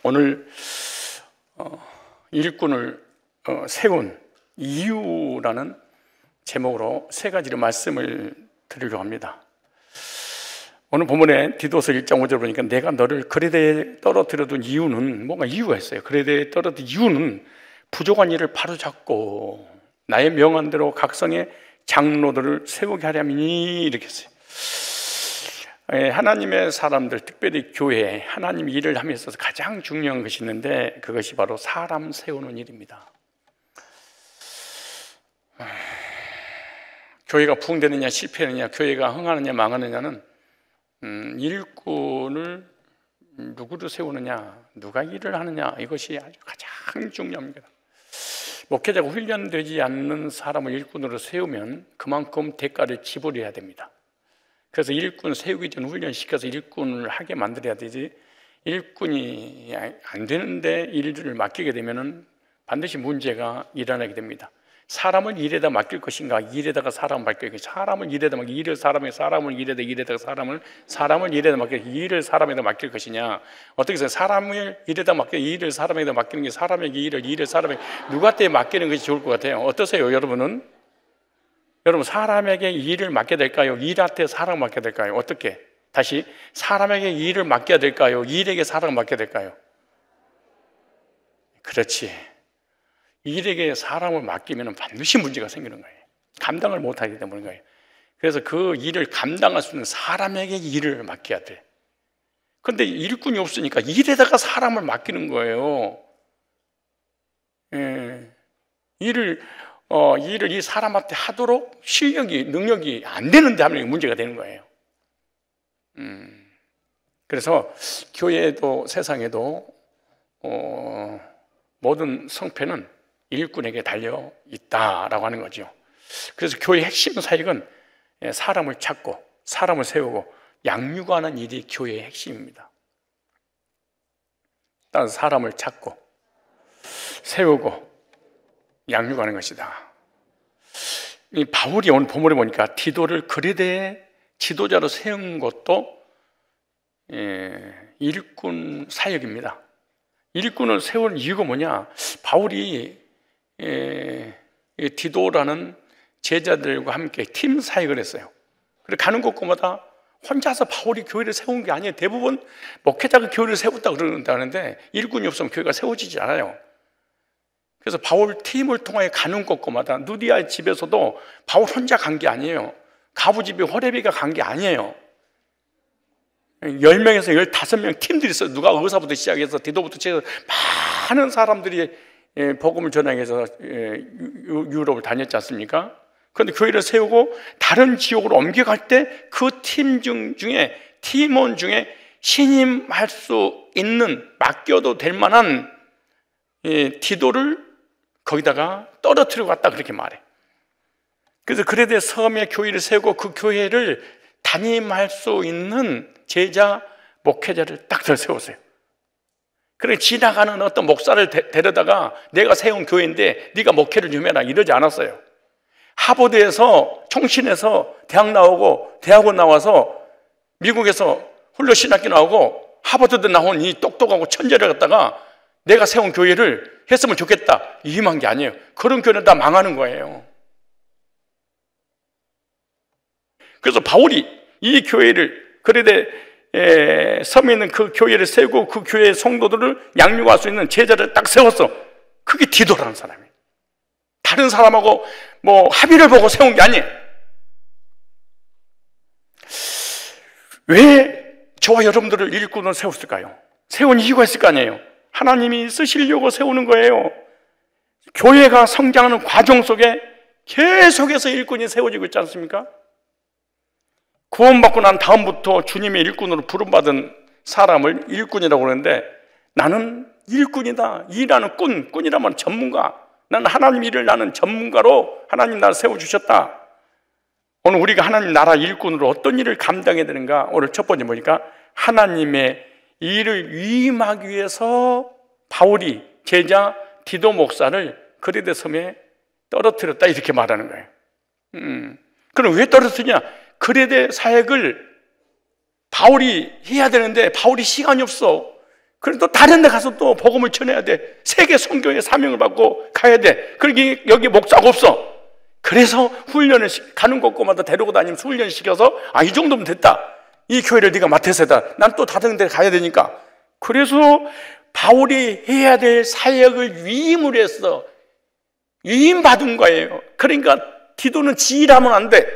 오늘 일꾼을 세운 이유라는 제목으로 세 가지로 말씀을 드리려고 합니다. 오늘 본문에 디도서 1장 5절 보니까 내가 너를 그레데에 떨어뜨려둔 이유는 뭔가 이유가 있어요. 그레데에 떨어뜨린 이유는 부족한 일을 바로잡고 나의 명한대로 각성의 장로들을 세우게 하려니, 이렇게 했어요. 하나님의 사람들, 특별히 교회, 하나님 일을 함에 있어서 가장 중요한 것이 있는데 그것이 바로 사람 세우는 일입니다. 교회가 부흥되느냐 실패하느냐, 교회가 흥하느냐 망하느냐는 일꾼을 누구를 세우느냐, 누가 일을 하느냐, 이것이 아주 가장 중요합니다. 목회자가 훈련되지 않는 사람을 일꾼으로 세우면 그만큼 대가를 지불해야 됩니다. 그래서 일꾼 세우기 전 훈련시켜서 일꾼을 하게 만들어야 되지, 일꾼이 안 되는데 일을 맡기게 되면 반드시 문제가 일어나게 됩니다. 사람을 일에다 맡길 것인가, 일에다가 사람을 맡길 것인가, 사람을 일에다 맡길, 일을 사람에게, 사람을 일에다가 사람을 일에다 맡길, 일을 사람에다 맡길 것이냐. 어떻게 해서 사람을 일에다 맡겨, 일을 사람에다 맡기는 게, 사람에게 일을 사람에게, 누구한테 맡기는 것이 좋을 것 같아요? 어떠세요, 여러분은? 여러분, 사람에게 일을 맡겨야 될까요? 일한테 사랑을 맡겨야 될까요? 어떻게? 다시, 사람에게 일을 맡겨야 될까요? 일에게 사랑을 맡겨야 될까요? 그렇지. 일에게 사람을 맡기면 반드시 문제가 생기는 거예요. 감당을 못하기 때문인 거예요. 그래서 그 일을 감당할 수 있는 사람에게 일을 맡겨야 돼. 그런데 일꾼이 없으니까 일에다가 사람을 맡기는 거예요. 일을 이 사람한테 하도록 능력이 안 되는데 하면 문제가 되는 거예요. 그래서 교회에도 세상에도 모든 성패는 일꾼에게 달려 있다라고 하는 거죠. 그래서 교회의 핵심 사역은 사람을 찾고 사람을 세우고 양육하는 일이 교회의 핵심입니다. 따라서 사람을 찾고 세우고 양육하는 것이다. 이 바울이 오늘 본문에 보니까 디도를 그레데의 지도자로 세운 것도 일꾼 사역입니다. 일꾼을 세운 이유가 뭐냐? 바울이 디도라는 제자들과 함께 팀 사역을 했어요. 그리고 가는 곳마다 혼자서 바울이 교회를 세운 게 아니에요. 대부분 목회자가 교회를 세웠다 그러는데 일꾼이 없으면 교회가 세워지지 않아요. 그래서 바울 팀을 통해 가는 곳마다, 누디아의 집에서도 바울 혼자 간 게 아니에요. 가부집이 호레비가 간 게 아니에요. 10명에서 15명 팀들이 있어요. 누가 의사부터 시작해서 디도부터 시작해서 많은 사람들이 복음을 전하기 위해서 유럽을 다녔지 않습니까? 그런데 교회를 세우고 다른 지역으로 옮겨갈 때 그 팀원 중에 신임할 수 있는, 맡겨도 될 만한 디도를 거기다가 떨어뜨리고 갔다, 그렇게 말해. 그래서 그레데 섬에 교회를 세우고 그 교회를 담임할 수 있는 제자, 목회자를 딱 세웠어요. 그래, 지나가는 어떤 목사를 데려다가 내가 세운 교회인데 네가 목회를 좀 해라, 이러지 않았어요. 하버드에서, 총신에서 대학원 나와서 미국에서 훈련신학교 나오고 하버드도 나온 이 똑똑하고 천재를 갖다가 내가 세운 교회를 했으면 좋겠다, 임한 게 아니에요. 그런 교회는 다 망하는 거예요. 그래서 바울이 이 교회를, 그레데 섬에 있는 그 교회를 세우고 그 교회의 성도들을 양육할 수 있는 제자를 딱 세웠어. 그게 디도라는 사람이에요. 다른 사람하고 합의를 보고 세운 게 아니에요. 왜 저와 여러분들을 일꾼으로 세웠을까요? 세운 이유가 있을 거 아니에요. 하나님이 쓰시려고 세우는 거예요. 교회가 성장하는 과정 속에 계속해서 일꾼이 세워지고 있지 않습니까? 구원받고 난 다음부터 주님의 일꾼으로 부름받은 사람을 일꾼이라고 그러는데, 나는 일꾼이다, 일하는 꾼이라면 전문가, 나는 하나님 일을 나는 전문가로 하나님 나를 세워주셨다. 오늘 우리가 하나님 나라 일꾼으로 어떤 일을 감당해야 되는가? 오늘 첫 번째 보니까 하나님의 일을 위임하기 위해서 바울이 제자 디도 목사를 그레데 섬에 떨어뜨렸다, 이렇게 말하는 거예요. 그럼 왜 떨어뜨리냐? 그레데 사역을 바울이 해야 되는데 바울이 시간이 없어. 그래도 다른 데 가서 또 복음을 전해야 돼. 세계 선교의 사명을 받고 가야 돼. 그러기 여기 목사가 없어. 그래서 훈련을 가는 곳마다 데리고 다니면서 훈련시켜서 이 정도면 됐다. 이 교회를 네가 맡아서 해다. 난 또 다른 데 가야 되니까. 그래서 바울이 해야 될 사역을 위임을 했어. 위임받은 거예요. 그러니까 디도는 지일하면 안 돼.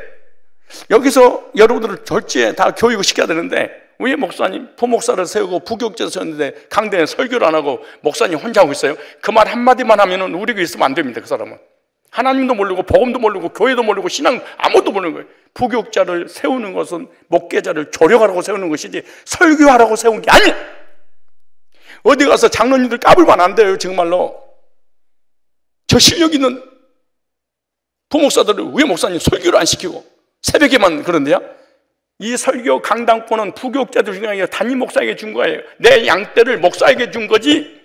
여기서 여러분들을 절제 다 교육을 시켜야 되는데 왜 목사님 부목사를 세우고 부교육자를 세웠는데 강대에 설교를 안 하고 목사님 혼자 하고 있어요? 그 말 한마디만 하면은 우리가 있으면 안 됩니다. 그 사람은 하나님도 모르고 복음도 모르고 교회도 모르고 신앙 아무것도 모르는 거예요. 부교육자를 세우는 것은 목회자를 조력하라고 세우는 것이지 설교하라고 세운 게 아니에요. 어디 가서 장로님들 까불면 안 돼요. 정말로 저 실력 있는 부목사들을 왜 목사님 설교를 안 시키고 새벽에만 그런데요? 이 설교 강당권은 부교육자들 중에 아니라 담임 목사에게 준 거예요. 내 양떼를 목사에게 준 거지.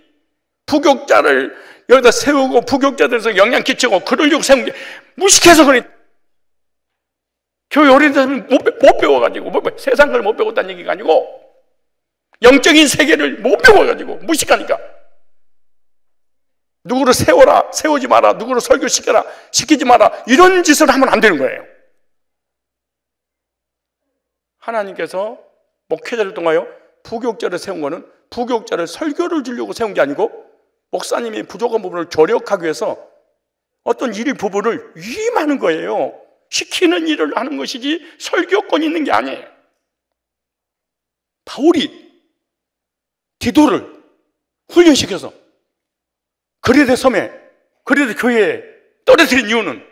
부교육자를 여기다 세우고 부교육자들에서 영향 끼치고 그러려고 세운 게 무식해서 그래. 교회 오래되면 못 배워가지고 세상 걸 못 배웠다는 얘기가 아니고 영적인 세계를 못 배워가지고 무식하니까 누구를 세워라 세우지 마라 누구를 설교시켜라 시키지 마라 이런 짓을 하면 안 되는 거예요. 하나님께서 목회자를 통하여 부교육자를 세운 거는 부교육자를 설교를 주려고 세운 게 아니고 목사님이 부족한 부분을 조력하기 위해서 어떤 일 부분을 위임하는 거예요. 시키는 일을 하는 것이지 설교권이 있는 게 아니에요. 바울이 디도를 훈련시켜서 그레데 섬에 그레데 교회에 떨어뜨린 이유는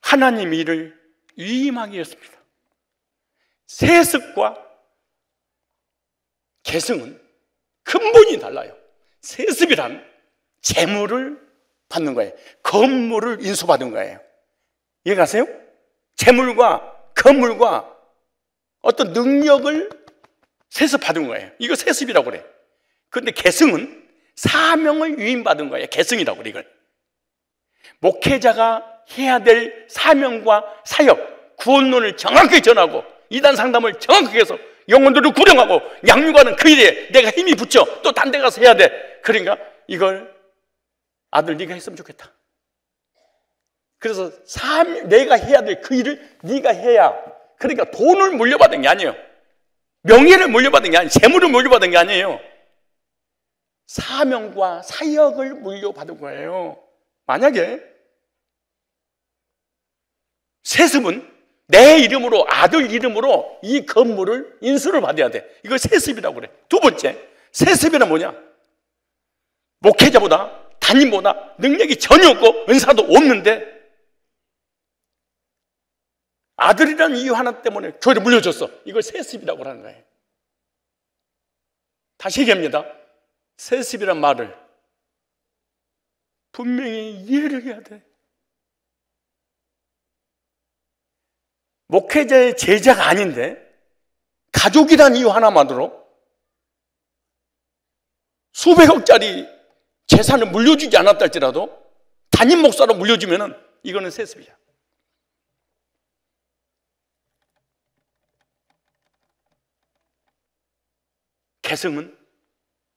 하나님 일을 위임하기 위해서입니다. 세습과 계승은 근본이 달라요. 세습이란 재물을 받는 거예요. 건물을 인수받은 거예요. 이해가세요? 재물과 건물과 어떤 능력을 세습받은 거예요. 이거 세습이라고 그래. 그런데 계승은 사명을 위임받은 거예요. 계승이라고 그래 이걸. 목회자가 해야 될 사명과 사역, 구원론을 정확하게 전하고 이단 상담을 정확하게 해서 영혼들을 구령하고 양육하는 그 일에 내가 힘이 붙여 또 딴 데 가서 해야 돼. 그러니까 이걸 아들 네가 했으면 좋겠다. 그래서 내가 해야 될 그 일을 네가 해야. 그러니까 돈을 물려받은 게 아니에요. 명예를 물려받은 게 아니에요. 재물을 물려받은 게 아니에요. 사명과 사역을 물려받은 거예요. 만약에 세습은 내 이름으로 아들 이름으로 이 건물을 인수를 받아야 돼. 이걸 세습이라고 그래. 두 번째, 세습이란 뭐냐? 목회자보다 담임보다 능력이 전혀 없고 은사도 없는데 아들이라는 이유 하나 때문에 교회를 물려줬어. 이걸 세습이라고 하는 거예요. 다시 얘기합니다. 세습이란 말을 분명히 이해를 해야 돼. 목회자의 제자가 아닌데 가족이라는 이유 하나만으로 수백억짜리 재산을 물려주지 않았다 할지라도 담임 목사로 물려주면 이거는 세습이야. 계승은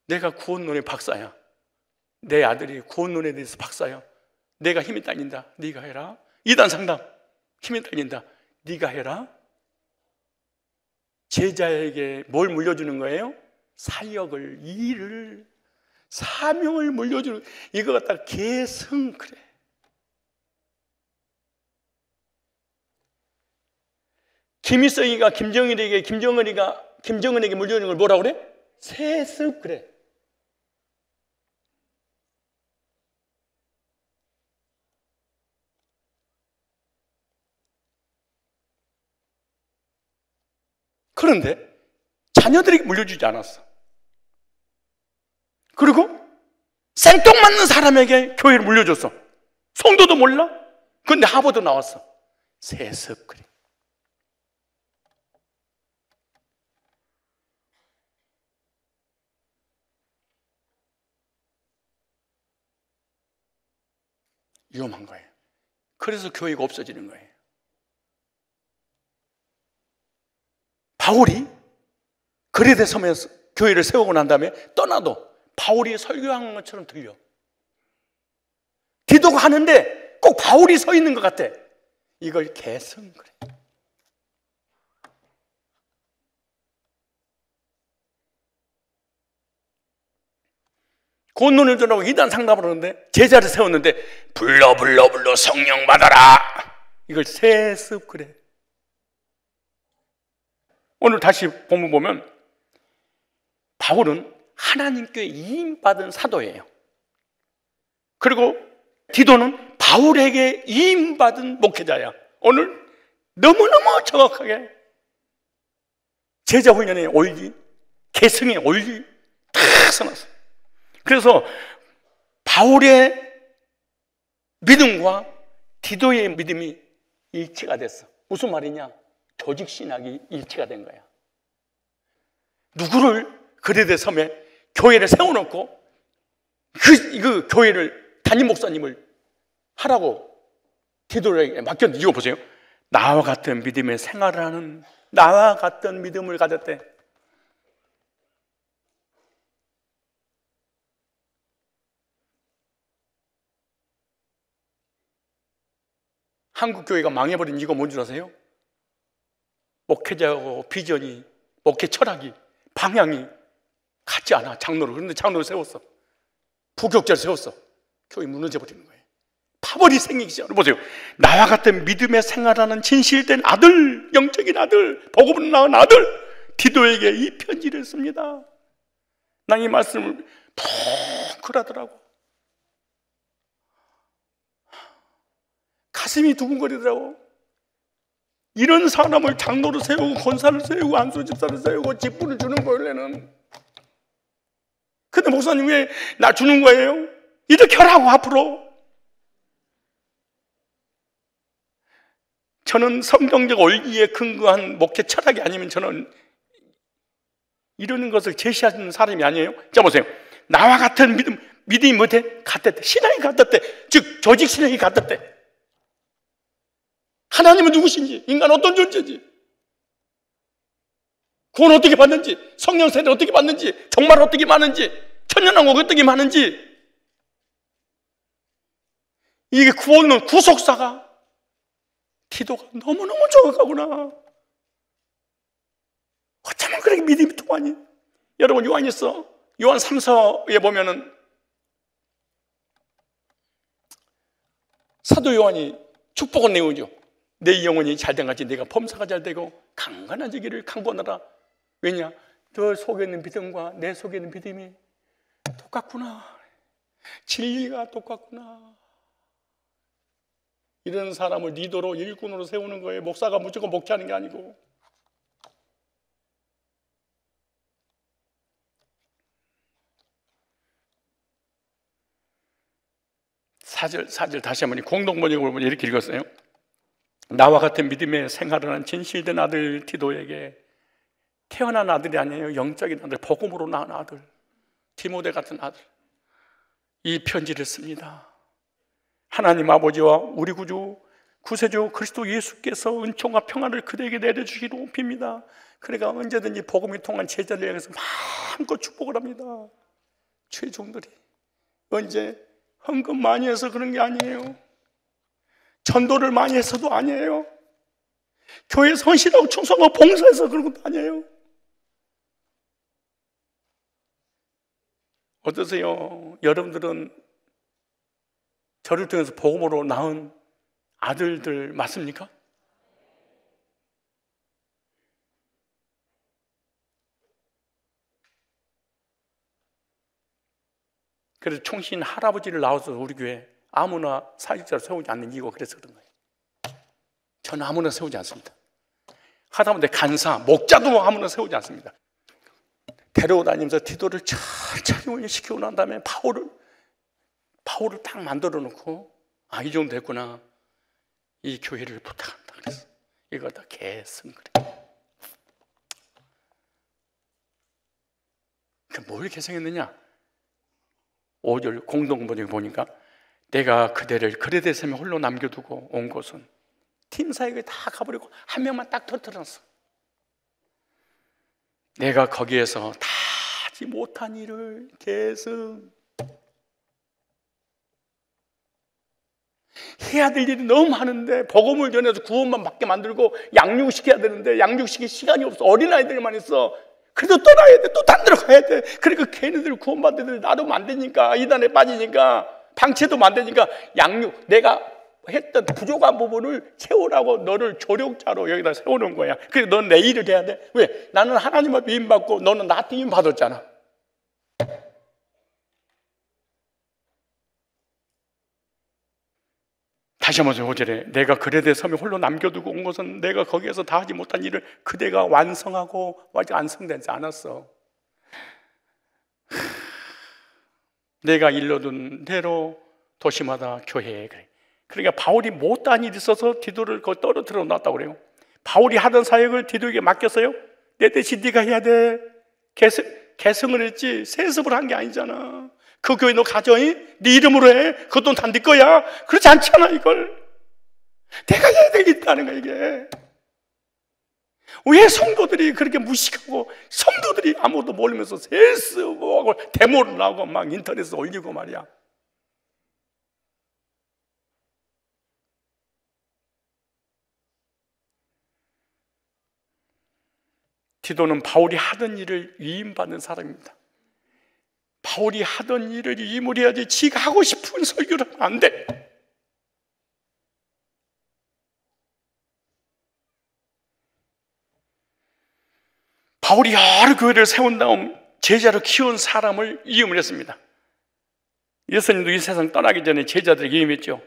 내가 구원론의 박사야. 내 아들이 구원론에 대해서 박사야. 내가 힘이 딸린다. 네가 해라. 이단 상담 힘이 딸린다. 네가 해라. 제자에게 뭘 물려주는 거예요? 사역을, 일을, 사명을 물려주는, 이거 갖다 계승. 그래. 김일성이가 김정은에게 물려주는 걸 뭐라고 그래? 세습. 그래. 그런데 자녀들에게 물려주지 않았어. 그리고 생뚱맞는 사람에게 교회를 물려줬어. 성도도 몰라? 그런데 하버드 나왔어. 세습. 그래. 위험한 거예요. 그래서 교회가 없어지는 거예요. 바울이 그레데 섬에 교회를 세우고 난 다음에 떠나도 바울이 설교한 것처럼 들려. 디도가 하는데 꼭 바울이 서 있는 것 같아. 이걸 개성 그래. 본론을 전하고 이단 상담을 하는데 제자를 세웠는데 불러 성령 받아라. 이걸 세습 그래. 오늘 다시 본문 보면 바울은 하나님께 이임받은 사도예요. 그리고 디도는 바울에게 이임받은 목회자야. 오늘 너무너무 정확하게 제자 훈련의 원리, 계승의 원리 다 써놨어요. 그래서 바울의 믿음과 디도의 믿음이 일치가 됐어. 무슨 말이냐? 조직신학이 일치가 된 거야. 누구를 그레데 섬에 교회를 세워놓고 그 교회를 담임 목사님을 하라고 디도에게 맡겼는데 이거 보세요. 나와 같은 믿음의 생활을 하는, 나와 같은 믿음을 가졌대. 한국 교회가 망해버린 이유가 뭔 줄 아세요? 목회자하고 비전이, 목회 철학이, 방향이 같지 않아. 장로를. 그런데 장로를 세웠어. 부교육자를 세웠어. 교회 무너져버리는 거예요. 파벌이 생기기 시작하는. 보세요. 나와 같은 믿음의 생활하는 진실된 아들, 영적인 아들, 복음을 낳은 아들 디도에게 이 편지를 씁니다. 난 이 말씀을 뭉클하더라고. 가슴이 두근거리더라고. 이런 사람을 장로로 세우고 권사를 세우고 안수 집사를 세우고 직분을 주는 거예요, 원래는. 근데 목사님 왜 나 주는 거예요? 이렇게 하라고 앞으로. 저는 성경적 원리에 근거한 목회 철학이 아니면 저는 이러는 것을 제시하는 사람이 아니에요. 자 보세요. 나와 같은 믿음이 뭐대? 같았대. 신앙이 같았대. 즉 조직 신앙이 같았대. 하나님은 누구신지, 인간 어떤 존재인지, 구원 어떻게 받는지, 성령 세례 어떻게 받는지, 정말 어떻게 많은지, 천년왕국 어떻게 많은지, 이게 구원은 구속사가 디도가 너무너무 정확하구나. 어쩌면 그렇게 믿음이 통하니? 여러분 요한일서 요한 3서에 보면은 사도 요한이 축복을 내오죠. 내 영혼이 잘된 같이 내가 범사가 잘되고 강건해지기를 강구하노라. 왜냐? 너 속에 있는 믿음과 내 속에 있는 믿음이 똑같구나. 진리가 똑같구나. 이런 사람을 리더로 일꾼으로 세우는 거예요. 목사가 무조건 목회하는 게 아니고. 4절 다시 한번 공동번역을 보면 이렇게 읽었어요. 나와 같은 믿음의 생활을 한 진실된 아들 디도에게, 태어난 아들이 아니에요. 영적인 아들, 복음으로 낳은 아들, 디모데 같은 아들, 이 편지를 씁니다. 하나님 아버지와 우리 구세주 그리스도 예수께서 은총과 평안을 그대에게 내려주시기로 빕니다. 그러니까 언제든지 복음이 통한 제자를 향해서 마음껏 축복을 합니다. 최종들이 언제 헌금 많이 해서 그런 게 아니에요. 전도를 많이 해서도 아니에요. 교회 헌신하고 충성하고 봉사해서 그런 것도 아니에요. 어떠세요? 여러분들은 저를 통해서 복음으로 낳은 아들들 맞습니까? 그래서 총신 할아버지를 낳아서 우리 교회 아무나 사직자를 세우지 않는 이유가 그래서 그런 거예요. 저는 아무나 세우지 않습니다. 하다못해 간사, 목자도 아무나 세우지 않습니다. 데려다니면서 디도를 천천히 훈련시키고 난 다음에 바울을 딱 만들어 놓고, 아, 이 정도 됐구나, 이 교회를 부탁한다 그랬어. 이거 다 개성 그래. 뭘 개성했느냐? 5절 공동번역에 보니까 내가 그대를 그레데 섬에 홀로 남겨두고 온 곳은, 팀 사역에 다 가버리고 한 명만 딱 터뜨렸어. 내가 거기에서 다 하지 못한 일을 계속 해야 될 일이 너무 많은데, 복음을 전해서 구원만 받게 만들고 양육시켜야 되는데 양육시킬 시간이 없어. 어린아이들만 있어. 그래도 떠나야 돼. 또 딴 데로 가야 돼. 그러니까 걔네들 구원받는 애들 놔두면 안 되니까, 이단에 빠지니까, 방치도 안 되니까 양육, 내가 했던 부족한 부분을 채우라고 너를 조력자로 여기다 세우는 거야. 그래서 넌 내 일을 해야 돼. 왜? 나는 하나님 앞에 임받고 너는 나한테 임받았잖아. 다시 한번 5절에 내가 그레데 섬에 홀로 남겨두고 온 것은 내가 거기에서 다 하지 못한 일을 그대가 완성하고 아직 완성되지 않았어. 내가 일러둔 대로 도시마다 교회에 그래. 그러니까 바울이 못한 일이 있어서 디도를 거기 떨어뜨려 놨다고 그래요. 바울이 하던 사역을 디도에게 맡겼어요. 내 대신 네가 해야 돼. 계승을 했지 세습을 한 게 아니잖아. 그 교회 너 가져이? 네 이름으로 해? 그 돈 다 네 거야? 그렇지 않잖아. 이걸 내가 해야 되겠다는 거야. 이게 왜 성도들이 그렇게 무식하고, 성도들이 아무것도 모르면서 세습하고 데모를 하고 막 인터넷에 올리고 말이야. 디도는 바울이 하던 일을 위임받는 사람입니다. 바울이 하던 일을 위임을 해야지 지가 하고 싶은 설교를 하면 안 돼. 바울이 여러 교회를 세운 다음 제자로 키운 사람을 위임을 했습니다. 예수님도 이 세상 떠나기 전에 제자들에게 위임했죠.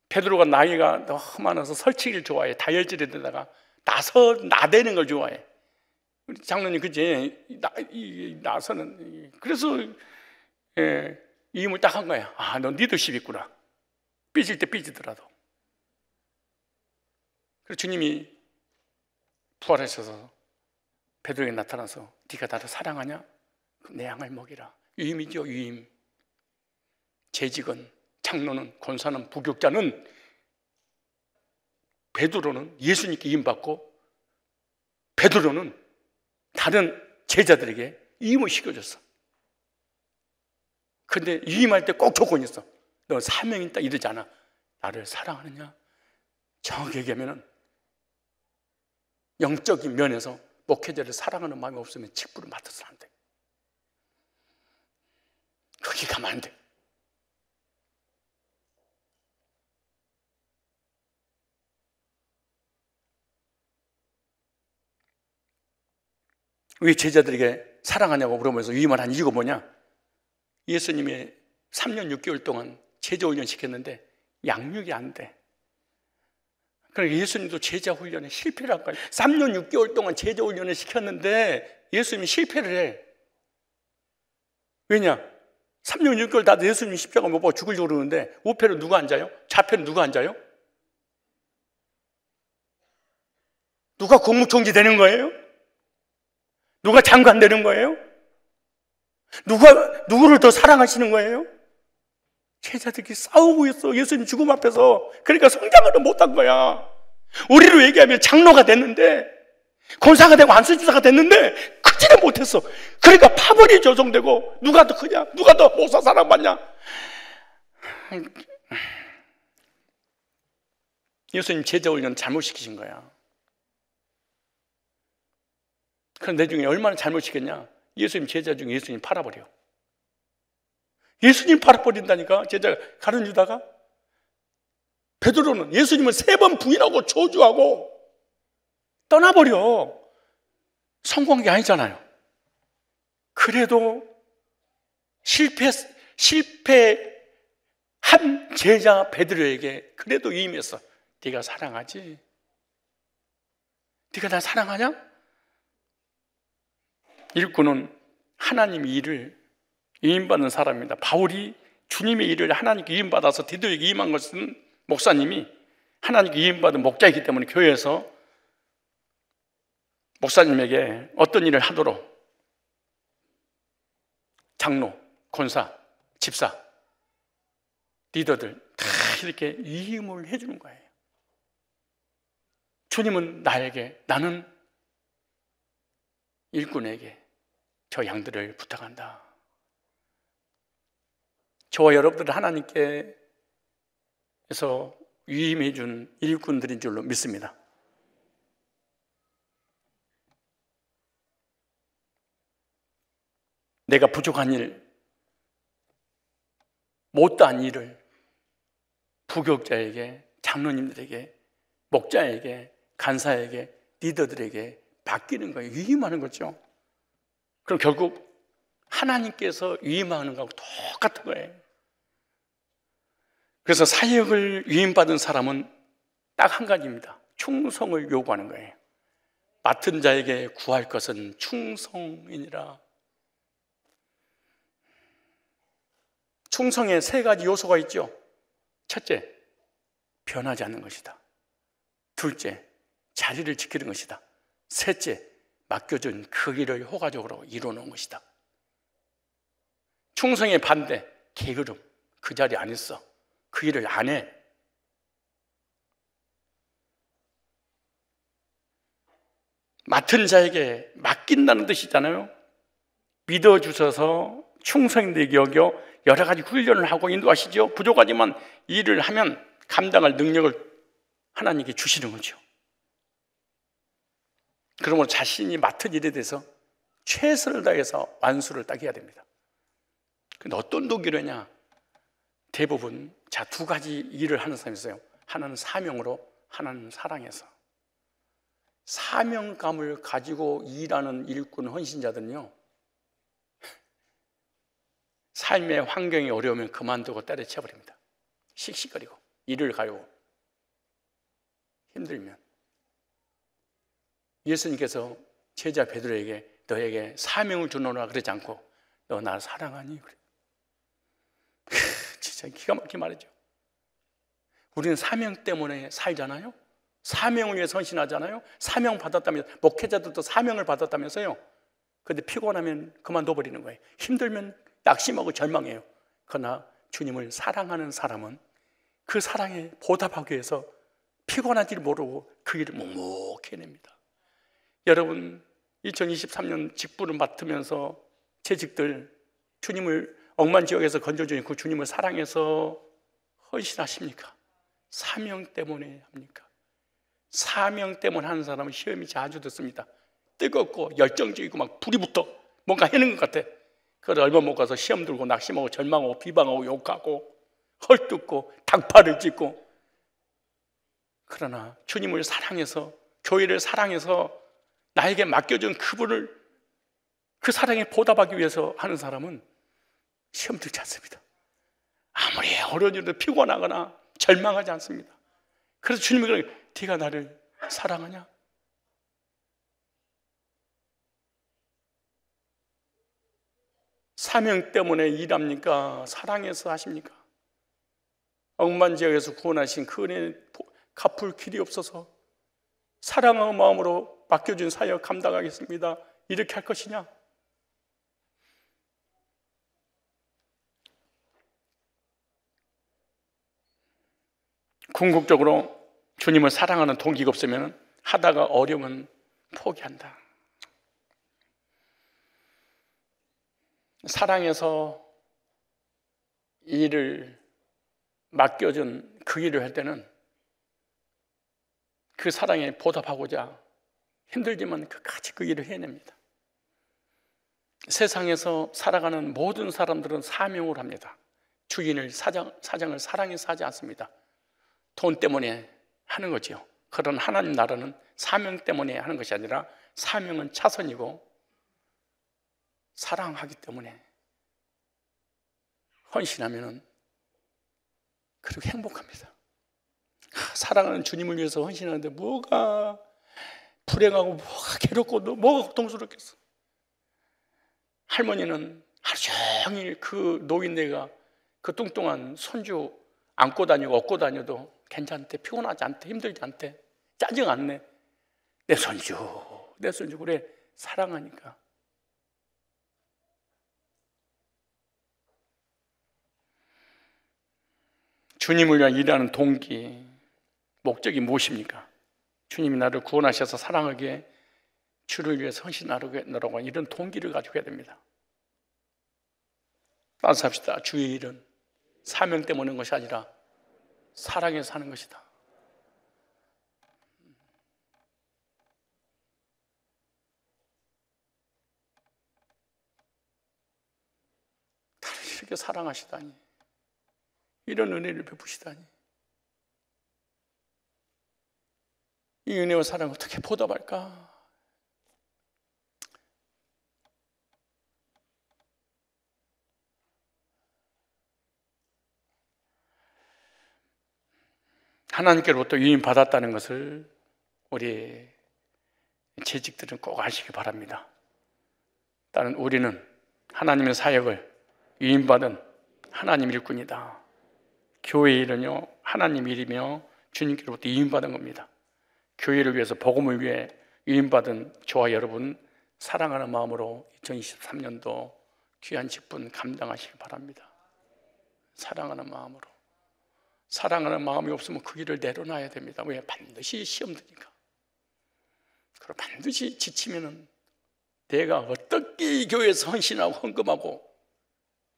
베드로가 나이가 너무 많아서 설치기를 좋아해. 다혈질에다가 나대는 걸 좋아해. 우리 장로님 그지? 나서는 그래서 위임을 딱 한 거야. 아, 넌 리더십 있구나. 삐질 때 삐지더라도. 그래서 주님이 부활하셔서 베드로에게 나타나서 네가 나를 사랑하냐? 그럼 내 양을 먹이라. 위임이죠, 위임. 재직은, 장로는, 권사는, 부교육자는, 베드로는 예수님께 위임받고 베드로는 다른 제자들에게 위임을 시켜줬어. 근데 위임할 때 꼭 조건이 있어. 너 사명이 있다 이러지 않아. 나를 사랑하느냐? 정확히 얘기하면 영적인 면에서 목회자를 사랑하는 마음이 없으면 직분을 맡아서는 안 돼. 거기 가면 안 돼. 왜 제자들에게 사랑하냐고 물어보면서 위임을 한 이유가 뭐냐? 예수님이 3년 6개월 동안 제자훈련 시켰는데 양육이 안 돼. 그러니까 예수님도 제자훈련에 실패를 한 거예요. 3년 6개월 동안 제자훈련을 시켰는데 예수님이 실패를 해. 왜냐? 3년 6개월 다 예수님이 십자가 못 보고 죽으려고 그러는데 우편은 누가 앉아요? 좌편은 누가 앉아요? 누가 국무총리 되는 거예요? 누가 장관 되는 거예요? 누구를 더 사랑하시는 거예요? 제자들이 싸우고 있어. 예수님 죽음 앞에서. 그러니까 성장을 못한 거야. 우리로 얘기하면 장로가 됐는데, 권사가 되고 안수집사가 됐는데 크지는 못했어. 그러니까 파벌이 조성되고 누가 더 크냐? 누가 더 목사 사랑받냐? 예수님 제자훈련 잘못 시키신 거야. 그럼 내 중에 얼마나 잘못 시켰냐? 예수님 제자 중에 예수님 팔아버려. 예수님 팔아버린다니까. 제자 가룟유다가. 베드로는 예수님을 3번 부인하고 저주하고 떠나버려. 성공한 게 아니잖아요. 그래도 실패한 제자 베드로에게 그래도 위임했어. 네가 사랑하지? 네가 날 사랑하냐? 일꾼은 하나님 일을 위임받는 사람입니다. 바울이 주님의 일을 하나님께 위임받아서 디도에게 위임한 것은 목사님이 하나님께 위임받은 목자이기 때문에 교회에서 목사님에게 어떤 일을 하도록 장로, 권사, 집사, 리더들 다 이렇게 위임을 해주는 거예요. 주님은 나에게 나는 일꾼에게 저 양들을 부탁한다. 저와 여러분들은 하나님께서 위임해 준 일꾼들인 줄로 믿습니다. 내가 부족한 일, 못다한 일을 부교육자에게, 장로님들에게, 목자에게, 간사에게, 리더들에게 맡기는 거예요. 위임하는 거죠. 그럼 결국 하나님께서 위임하는 거하고 똑같은 거예요. 그래서 사역을 위임받은 사람은 딱 한 가지입니다. 충성을 요구하는 거예요. 맡은 자에게 구할 것은 충성이니라. 충성에 세 가지 요소가 있죠. 첫째, 변하지 않는 것이다. 둘째, 자리를 지키는 것이다. 셋째, 맡겨준 그 일을 효과적으로 이루는 것이다. 충성의 반대, 게으름. 그 자리에 안 있어. 그 일을 안 해. 맡은 자에게 맡긴다는 뜻이잖아요. 믿어주셔서 충성되게 여겨 여러 가지 훈련을 하고 인도하시죠. 부족하지만 일을 하면 감당할 능력을 하나님께 주시는 거죠. 그러므로 자신이 맡은 일에 대해서 최선을 다해서 완수를 딱 해야 됩니다. 근데 어떤 동기로 했냐? 대부분 두 가지 일을 하는 사람이 있어요. 하나는 사명으로, 하나는 사랑해서. 사명감을 가지고 일하는 일꾼 헌신자들은요, 삶의 환경이 어려우면 그만두고 때려쳐버립니다. 씩씩거리고 일을 가요. 힘들면. 예수님께서 제자 베드로에게 너에게 사명을 주노라 그러지 않고 너 나를 사랑하니? 그래. 진짜 기가 막히게 말이죠. 우리는 사명 때문에 살잖아요. 사명을 위해 헌신하잖아요. 사명 받았다면서, 목회자들도 사명을 받았다면서요. 그런데 피곤하면 그만둬버리는 거예요. 힘들면 낙심하고 절망해요. 그러나 주님을 사랑하는 사람은 그 사랑에 보답하기 위해서 피곤한지를 모르고 그 일을 묵묵히 해냅니다. 여러분, 2023년 직분을 맡으면서 재직들 주님을 억만지역에서 건져주신 그 주님을 사랑해서 헌신하십니까? 사명 때문에 합니까? 사명 때문에 하는 사람은 시험이 자주 듣습니다. 뜨겁고 열정적이고 막 불이 붙어 뭔가 해는 것 같아. 그걸 얼마 못 가서 시험 들고 낙심하고 절망하고 비방하고 욕하고 헐뜯고 닭팔을 찢고. 그러나 주님을 사랑해서, 교회를 사랑해서 나에게 맡겨준 그분을, 그 사랑에 보답하기 위해서 하는 사람은 시험 들지 않습니다. 아무리 어려운 일도 피곤하거나 절망하지 않습니다. 그래서 주님이 그러는, 네가 나를 사랑하냐? 사명 때문에 일합니까? 사랑해서 하십니까? 억만지역에서 구원하신 그 은혜 갚을 길이 없어서 사랑하는 마음으로 맡겨준 사역 감당하겠습니다, 이렇게 할 것이냐? 궁극적으로 주님을 사랑하는 동기가 없으면 하다가 어려우면 포기한다. 사랑해서 일을 맡겨준 그 일을 할 때는 그 사랑에 보답하고자 힘들지만 끝까지 그 일을 해냅니다. 세상에서 살아가는 모든 사람들은 사명을 합니다. 주인을, 사장을 사랑해서 하지 않습니다. 돈 때문에 하는 거죠. 그런 하나님 나라는 사명 때문에 하는 것이 아니라 사명은 차선이고 사랑하기 때문에 헌신하면 그렇게 행복합니다. 사랑하는 주님을 위해서 헌신하는데 뭐가 불행하고 뭐가 괴롭고 뭐가 고통스럽겠어. 할머니는 하루 종일 그 노인네가 그 뚱뚱한 손주 안고 다니고 업고 다녀도 괜찮대, 피곤하지 않대, 힘들지 않대, 짜증 안 내. 내 손주 그래. 사랑하니까. 주님을 위한 일하는 동기, 목적이 무엇입니까? 주님이 나를 구원하셔서 사랑하기에 주를 위해서 헌신하려고 이런 동기를 가지고 해야 됩니다. 따라서 합시다. 주의 일은 사명 때문에 오는 것이 아니라 사랑해서 사는 것이다. 나를 이렇게 사랑하시다니, 이런 은혜를 베푸시다니, 이 은혜와 사랑을 어떻게 보답할까? 하나님께로부터 유인받았다는 것을 우리 재직들은 꼭 아시기 바랍니다. 다른 우리는 하나님의 사역을 유인받은 하나님 일꾼이다. 교회 일은요, 하나님 일이며 주님께로부터 유인받은 겁니다. 교회를 위해서, 복음을 위해 유인받은 저와 여러분, 사랑하는 마음으로 2023년도 귀한 직분 감당하시기 바랍니다. 사랑하는 마음으로. 사랑하는 마음이 없으면 그 길을 내려놔야 됩니다. 왜? 반드시 시험 드니까. 그리고 반드시 지치면은 내가 어떻게 이 교회에서 헌신하고 헌금하고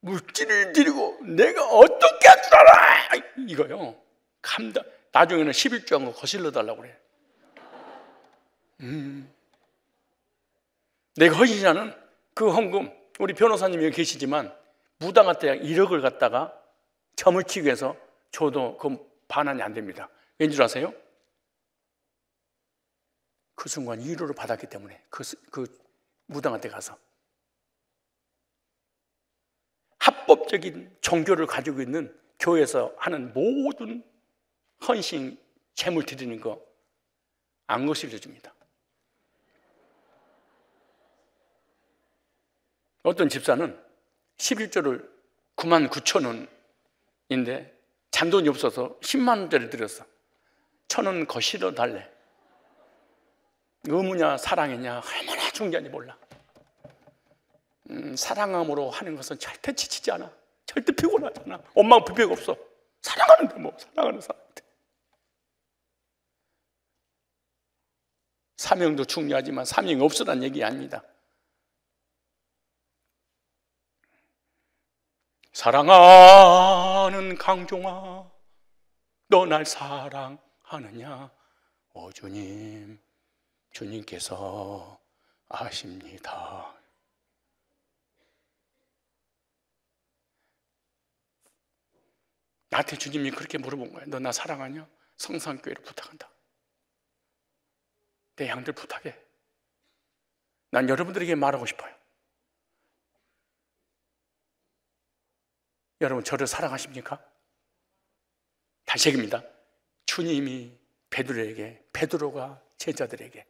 물질을 드리고 내가 어떻게 할 줄 알아! 이거요. 감당. 나중에는 11조한 거 거실러 달라고 그래. 내가 헌신하는 그 헌금, 우리 변호사님이 여기 계시지만 무당한 때 1억을 갖다가 점을 치기 위해서 저도 그 반환이 안 됩니다. 왠지 아세요? 그 순간 위로를 받았기 때문에 그 무당한테 가서 합법적인 종교를 가지고 있는 교회에서 하는 모든 헌신, 재물 드리는 거 안 거슬려 줍니다. 어떤 집사는 11조를 99,000원인데 잔돈이 없어서 10만 원짜리 드렸어. 1,000원 거실어 달래. 의무냐 사랑이냐 얼마나 중요한지 몰라. 사랑함으로 하는 것은 절대 지치지 않아. 절대 피곤하지 않아. 엄마가 불평이 없어. 사랑하는데 뭐, 사랑하는 사람한테. 사명도 중요하지만 사명이 없으란 얘기 아닙니다. 사랑하는 강종아, 너 날 사랑하느냐? 오 주님, 주님께서 아십니다. 나한테 주님이 그렇게 물어본 거야. 너 나 사랑하냐? 성산교회를 부탁한다. 내 양들 부탁해. 난 여러분들에게 말하고 싶어요. 여러분 저를 사랑하십니까? 다시 얘기입니다. 주님이 베드로에게, 베드로가 제자들에게,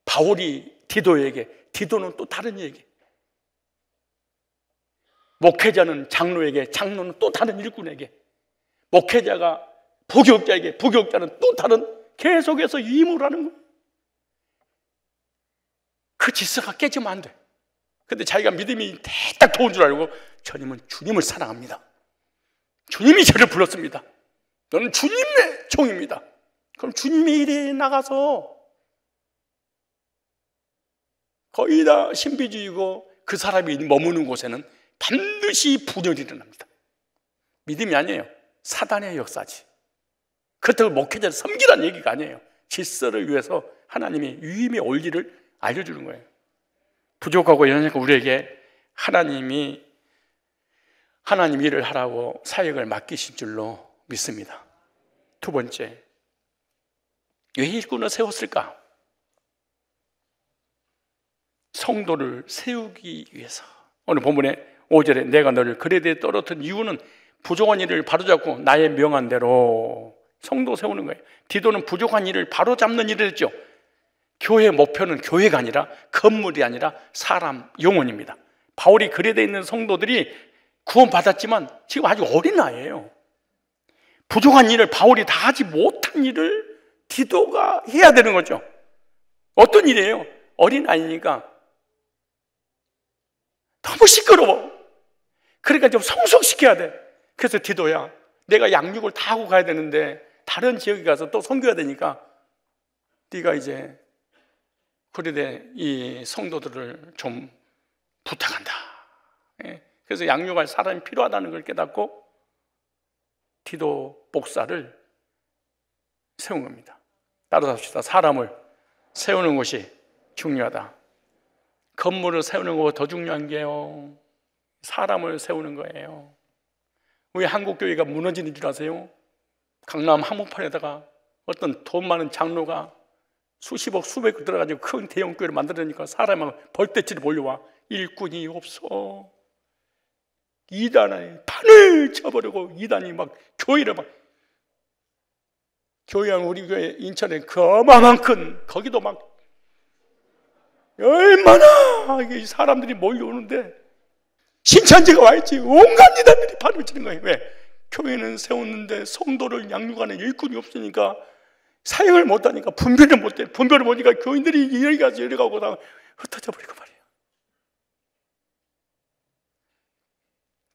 바울이 디도에게, 디도는 또 다른 얘기, 목회자는 장로에게, 장로는 또 다른 일꾼에게, 목회자가 부교육자에게, 부교육자는 또 다른, 계속해서 유임을 하는 거예요. 그 질서가 깨지면 안 돼. 근데 자기가 믿음이 대딱 좋은 줄 알고 주님은 주님을 사랑합니다. 주님이 저를 불렀습니다. 너는 주님의 종입니다. 그럼 주님의 일에 나가서 거의 다 신비주의고 그 사람이 머무는 곳에는 반드시 분열이 일어납니다. 믿음이 아니에요. 사단의 역사지. 그렇다고 목회자를 섬기라는 얘기가 아니에요. 질서를 위해서 하나님이 유임의 원리를 알려주는 거예요. 부족하고 연약한 우리에게 하나님이 하나님 일을 하라고 사역을 맡기신 줄로 믿습니다. 두 번째, 왜 일꾼을 세웠을까? 성도를 세우기 위해서. 오늘 본문에 5절에 내가 너를 그레드에 떨어뜨린 이유는 부족한 일을 바로잡고 나의 명한 대로. 성도 세우는 거예요. 디도는 부족한 일을 바로잡는 일을 했죠. 교회의 목표는 교회가 아니라 건물이 아니라 사람, 영혼입니다. 바울이 그레드에 있는 성도들이 구원받았지만 지금 아주 어린 나이에요. 부족한 일을, 바울이 다 하지 못한 일을 디도가 해야 되는 거죠. 어떤 일이에요? 어린 아이니까 너무 시끄러워. 그러니까 좀 성숙시켜야 돼. 그래서 디도야, 내가 양육을 다 하고 가야 되는데 다른 지역에 가서 또 섬겨야 되니까 네가 이제 그런데 이 성도들을 좀 부탁한다. 그래서 양육할 사람이 필요하다는 걸 깨닫고 디도 목사를 세운 겁니다. 따라합시다. 사람을 세우는 것이 중요하다. 건물을 세우는 것보다 더 중요한 게요, 사람을 세우는 거예요. 왜 한국교회가 무너지는 줄 아세요? 강남 한복판에다가 어떤 돈 많은 장로가 수십억 수백억 들어가지고 큰 대형교회를 만들으니까 사람이 벌떼치를 몰려와. 일꾼이 없어. 이단에 판을 쳐버리고 이단이 막 교회를 막, 교회는 우리 교회 인천에 그만한 큰, 거기도 막 얼마나 사람들이 몰려오는데 신천지가 와있지 온갖 이단들이 판을 치는 거예요. 왜? 교회는 세웠는데 성도를 양육하는 일꾼이 없으니까 사역을 못하니까 분별을 못해. 분별을 못하니까 교인들이 이리 가서 이리 가고 다 흩어져 버리고 말이에요.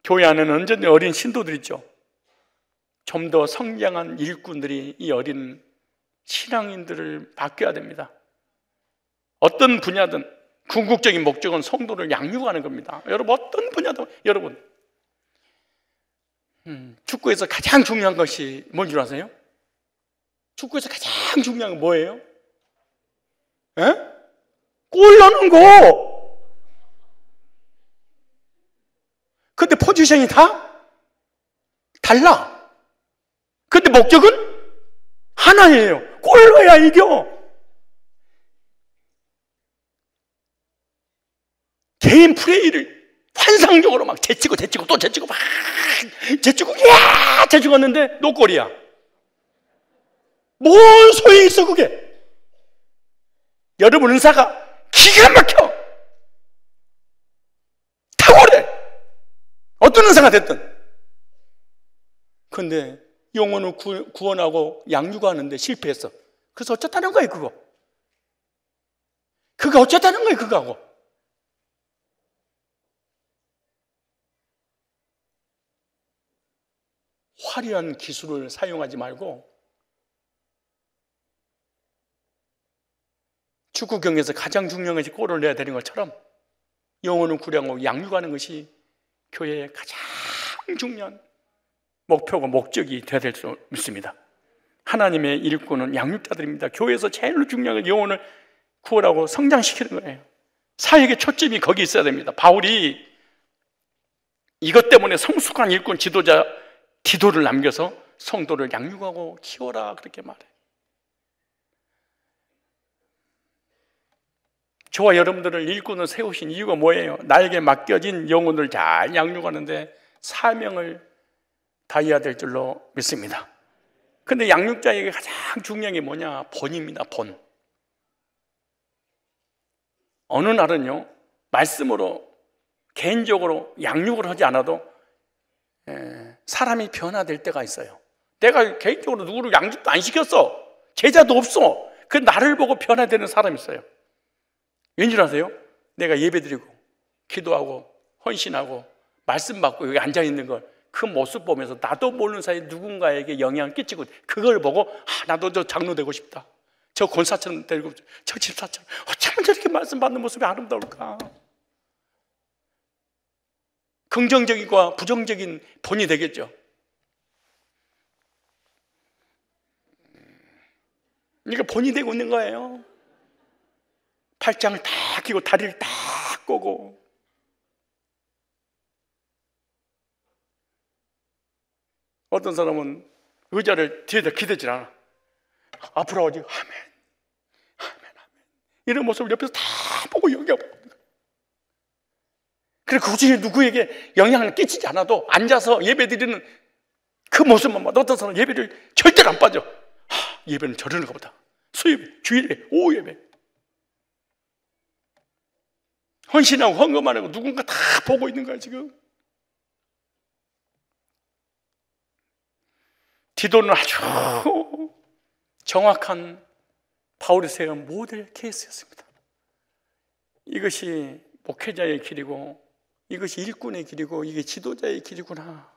교회 안에는 언제든지 어린 신도들 있죠. 좀 더 성장한 일꾼들이 이 어린 신앙인들을 바뀌어야 됩니다. 어떤 분야든 궁극적인 목적은 성도를 양육하는 겁니다. 여러분, 어떤 분야든, 여러분, 축구에서 가장 중요한 것이 뭔 줄 아세요? 축구에서 가장 중요한 건 뭐예요? 골 넣는 거. 근데 포지션이 다 달라. 근데 목적은 하나예요. 골 넣어야 이겨. 개인 플레이를 환상적으로 막 제치고 또 제치고 막 제치고 제치고했는데 노골이야. 뭔 소용이 있어 그게? 여러분 은사가 기가 막혀. 탁월해. 어떤 은사가 됐든. 그런데 영혼을 구원하고 양육하는데 실패했어. 그래서 어쩌다는 거예요 그거? 그거 어쩌다는 거예요 그거하고? 화려한 기술을 사용하지 말고 축구 경기에서 가장 중요한 것이 골을 내야 되는 것처럼 영혼을 구량하고 양육하는 것이 교회의 가장 중요한 목표고 목적이 되어야 될 수 있습니다. 하나님의 일꾼은 양육자들입니다. 교회에서 제일 중요한 건 영혼을 구원하고 성장시키는 거예요. 사역의 초점이 거기 있어야 됩니다. 바울이 이것 때문에 성숙한 일꾼 지도자 디도를 남겨서 성도를 양육하고 키워라 그렇게 말해. 저와 여러분들을 일꾼을 세우신 이유가 뭐예요? 나에게 맡겨진 영혼을 잘 양육하는데 사명을 다해야 될 줄로 믿습니다. 근데 양육자에게 가장 중요한 게 뭐냐? 본입니다. 본. 어느 날은요, 말씀으로 개인적으로 양육을 하지 않아도 사람이 변화될 때가 있어요. 내가 개인적으로 누구를 양육도 안 시켰어. 제자도 없어. 그 나를 보고 변화되는 사람이 있어요. 왠지 아세요? 내가 예배드리고 기도하고 헌신하고 말씀 받고 여기 앉아있는 걸 그 모습 보면서 나도 모르는 사이에 누군가에게 영향을 끼치고 그걸 보고 나도 저 장로 되고 싶다. 저 권사처럼 되고 싶다. 저 집사처럼 어쩌면 저렇게 말씀 받는 모습이 아름다울까? 긍정적인과 부정적인 본이 되겠죠. 그러니까 본이 되고 있는 거예요. 팔짱을 딱 끼고 다리를 딱 꼬고 어떤 사람은 의자를 뒤에다 기대질 않아. 앞으로 오지. 아멘, 아멘, 아멘. 이런 모습을 옆에서 다 보고 여기하고. 그래 굳이 누구에게 영향을 끼치지 않아도 앉아서 예배드리는 그 모습만 봐도 어떤 사람은 예배를 절대로 안 빠져. 예배는 저러는가 보다. 수요일, 주일에, 오후 예배. 헌신하고 헌금하는 거 누군가 다 보고 있는 거야 지금. 디도는 아주 정확한 바울이 세운 모델 케이스였습니다. 이것이 목회자의 길이고 이것이 일꾼의 길이고 이게 지도자의 길이구나.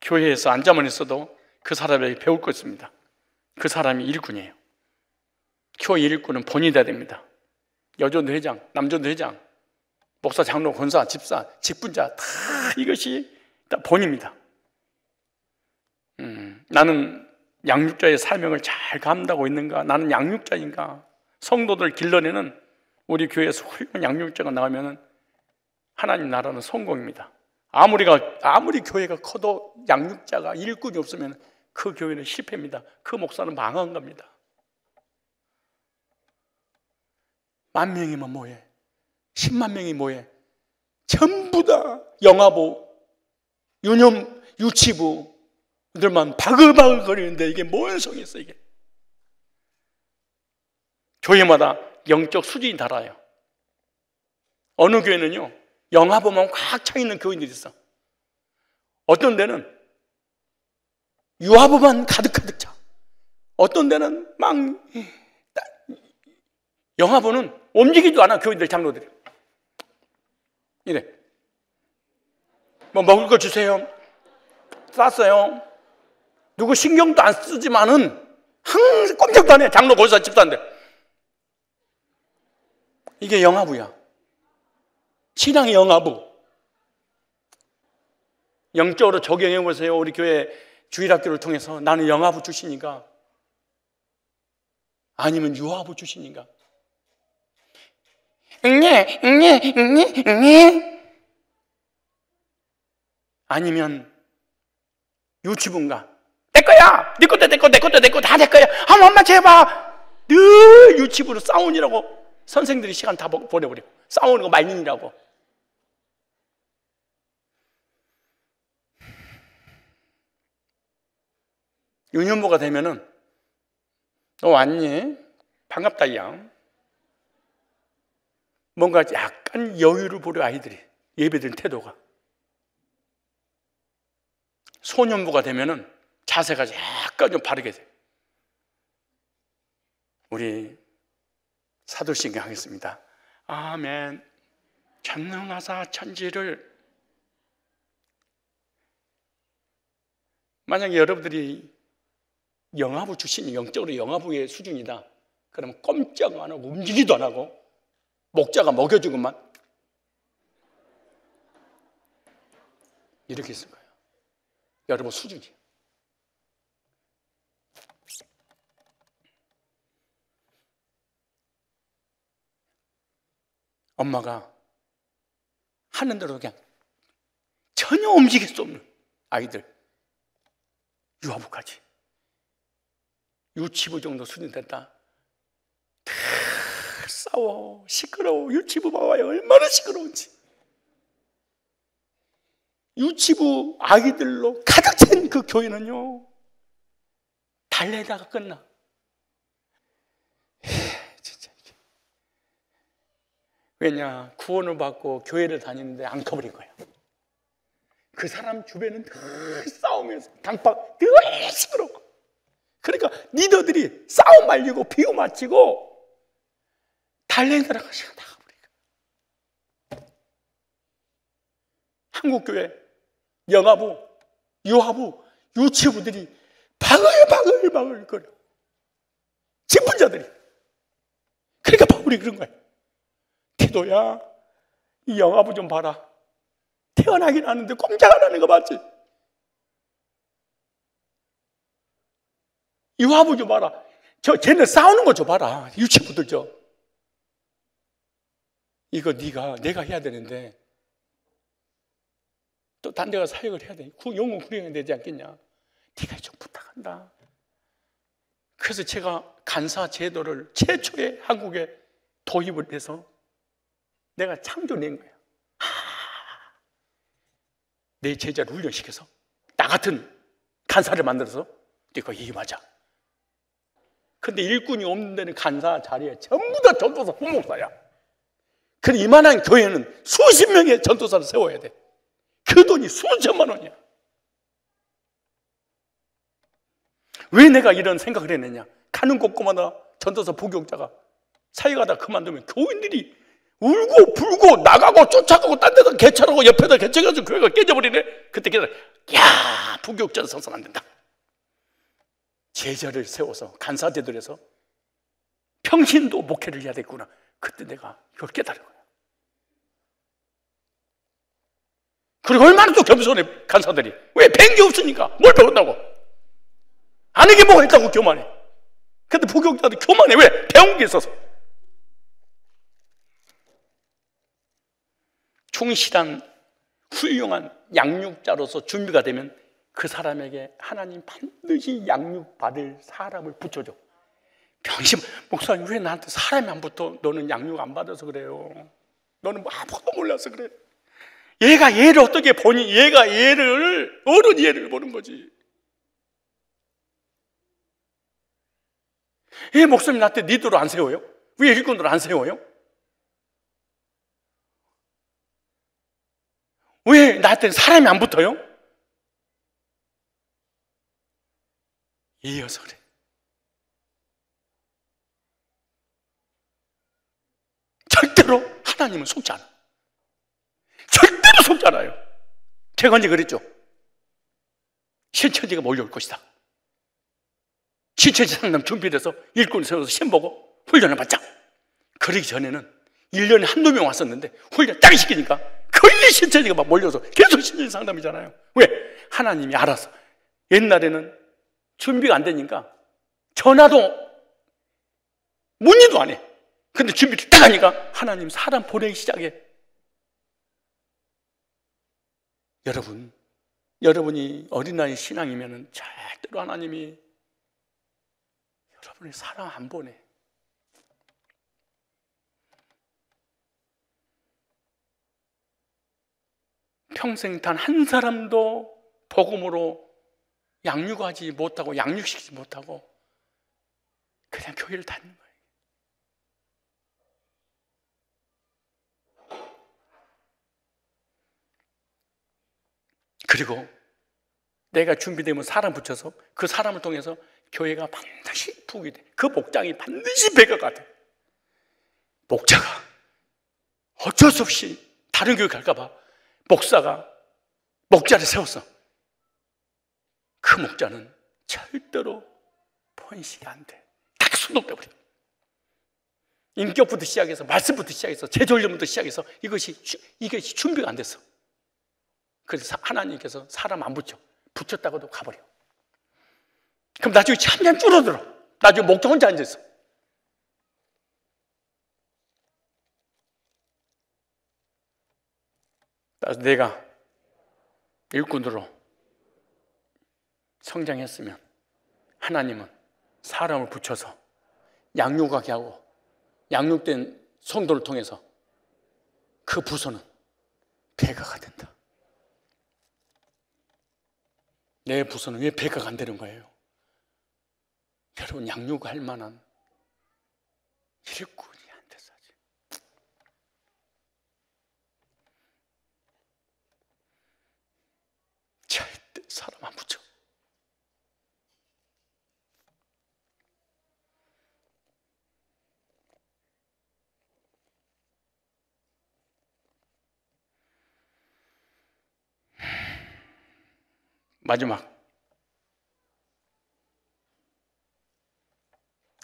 교회에서 앉아만 있어도 그 사람에게 배울 거 있습니다. 그 사람이 일꾼이에요. 교회 일꾼은 본이 돼야 됩니다. 여전도 회장, 남전도 회장, 목사, 장로, 권사, 집사, 직분자 다 이것이 다 본입니다. 나는 양육자의 사명을 잘 감당하고 있는가? 나는 양육자인가? 성도들 길러내는 우리 교회에서 훌륭한 양육자가 나오면 하나님 나라는 성공입니다. 아무리 교회가 커도 양육자가 일꾼이 없으면 그 교회는 실패입니다. 그 목사는 망한 겁니다. 10,000명이면 뭐해? 10만 명이 뭐해? 전부 다 영아부, 유년, 유치부들만 바글바글 거리는데 이게 뭔 성이 있어 이게? 교회마다 영적 수준이 달라요. 어느 교회는요 영아부만 꽉 차 있는 교인들이 있어. 어떤 데는 유아부만 가득 차. 어떤 데는 막 영아부는 움직이지도 않아. 교인들 장로들이 이래. 뭐 먹을 거 주세요. 쌌어요. 누구 신경도 안 쓰지만은 항상 꼼짝도 안 해. 장로, 권사, 집사인데 이게 영아부야. 신앙의 영아부. 영적으로 적용해 보세요. 우리 교회 주일학교를 통해서 나는 영아부 출신인가? 아니면 유아부 출신인가? 아니면 유치부인가? 내 거야! 네 것도 내 거, 내 것도 내 거 다 내 거야! 엄마 제발! 늘 유치부로 싸우느라고 선생들이 시간 다 보내버려. 싸우는 거 말년이라고. 유년부가 되면은 너 왔니? 반갑다 양. 뭔가 약간 여유를 부려 아이들이 예배드리는 태도가. 소년부가 되면은 자세가 약간 좀 바르게 돼. 우리 사도신경 하겠습니다. 아멘. 전능하사 천지를. 만약에 여러분들이 영아부 출신이 영적으로 영아부의 수준이다. 그러면 꼼짝 안 하고 움직이도 안 하고 목자가 먹여준 것만 이렇게 있을 거예요. 여러분 수준이. 엄마가 하는 대로 그냥 전혀 움직일 수 없는 아이들, 유아부까지 유치부 정도 수준 됐다. 싸워, 시끄러워. 유치부 봐봐요 얼마나 시끄러운지. 유치부 아이들로 가득 찬 그 교회는요 달래다가 끝나. 진짜. 왜냐, 구원을 받고 교회를 다니는데 안 커버린 거야. 그 사람 주변은 늘 싸우면서 강박 늘 시끄럽고. 그러니까 리더들이 싸움 말리고 비유 맞히고 달래다가 시간 다 가버리니까. 한국교회 영아부, 유아부, 유치부들이 바글바글 거려. 직분자들이. 그러니까 바울이 그런 거야. 태도야, 이 영아부 좀 봐라. 태어나긴 하는데 꼼짝 안 하는 거 맞지? 유아부 좀 봐라. 쟤네 싸우는 거 좀 봐라. 유치부들 이거 내가 해야 되는데 또 딴 데 가서 사역을 해야 돼. 영혼 구령해야 되지 않겠냐? 네가 좀 부탁한다. 그래서 제가 간사 제도를 최초에 한국에 도입을 해서 내가 창조낸 거야. 내 제자를 훈련시켜서 나 같은 간사를 만들어서 네가 임하자. 근데 일꾼이 없는 데는 간사 자리에 전부 다 전도사 후목사야. 그래 이만한 교회는 수십 명의 전도사를 세워야 돼. 그 돈이 수천만 원이야. 왜 내가 이런 생각을 했느냐? 가는 곳곳마다 전도사 부교육자가 사역하다 그만두면 교인들이 울고 불고 나가고 쫓아가고 딴 데다 개찰하고 옆에다 개찰해가지고 교회가 깨져버리네. 그때 야, 부교육자는 서서는 안 된다. 제자를 세워서 간사제도를 해서 평신도 목회를 해야 되겠구나. 그때 내가 이걸 깨달은 거야. 그리고 얼마나 또 겸손해, 간사들이. 왜? 배운 게 없으니까. 뭘 배웠다고? 아는 게 뭐가 있다고 교만해. 근데 부교육자도 교만해. 왜? 배운 게 있어서. 충실한 훌륭한 양육자로서 준비가 되면 그 사람에게 하나님 반드시 양육받을 사람을 붙여줘. 병신, 목사님 왜 나한테 사람이 안 붙어? 너는 양육 안 받아서 그래요. 너는 뭐 아무것도 몰라서 그래. 얘가 얘를 어떻게 보니? 얘가 얘를, 어른 얘를 보는 거지. 왜 목사님 나한테 리더로 안 세워요? 왜 일꾼으로 안 세워요? 왜 나한테 사람이 안 붙어요? 이어서 그래. 절대로 하나님은 속지 않아. 절대로 속지 않아요. 제가 언제 그랬죠? 신천지가 몰려올 것이다. 신천지 상담 준비돼서 일꾼을 세워서 시험 보고 훈련을 받자. 그러기 전에는 1년에 한두 명 왔었는데 훈련 딱 시키니까 거의 신천지가 막 몰려서 계속 신천지 상담이잖아요. 왜? 하나님이 알아서. 옛날에는 준비가 안 되니까 전화도 문의도 안 해. 근데 준비를 딱 하니까 하나님 사람 보내기 시작해. 여러분이 어린아이 신앙이면 절대로 하나님이 여러분이 사람 안 보내. 평생 단 한 사람도 복음으로 양육하지 못하고 양육시키지 못하고 그냥 교회를 다니는 거예요. 그리고 내가 준비되면 사람 붙여서 그 사람을 통해서 교회가 반드시 부흥이 돼. 그 목장이 반드시 배가가 돼. 목자가 어쩔 수 없이 다른 교회 갈까 봐 목사가 목자를 세웠어. 그 목자는 절대로 번식이 안 돼. 딱 소독돼버려. 인격부터 시작해서 말씀부터 시작해서 제존련부터 시작해서 이것이 준비가 안 됐어. 그래서 하나님께서 사람 안 붙였다고도 가버려. 그럼 나중에 점점 줄어들어. 나중에 목자 혼자 앉아있어. 그래서 내가 일꾼으로 성장했으면 하나님은 사람을 붙여서 양육하게 하고 양육된 성도를 통해서 그 부서는 배가가 된다. 내 부서는 왜 배가가 안 되는 거예요? 여러분 양육할 만한 일꾼이 안 돼서 아직. 절대 사람 안 붙여. 마지막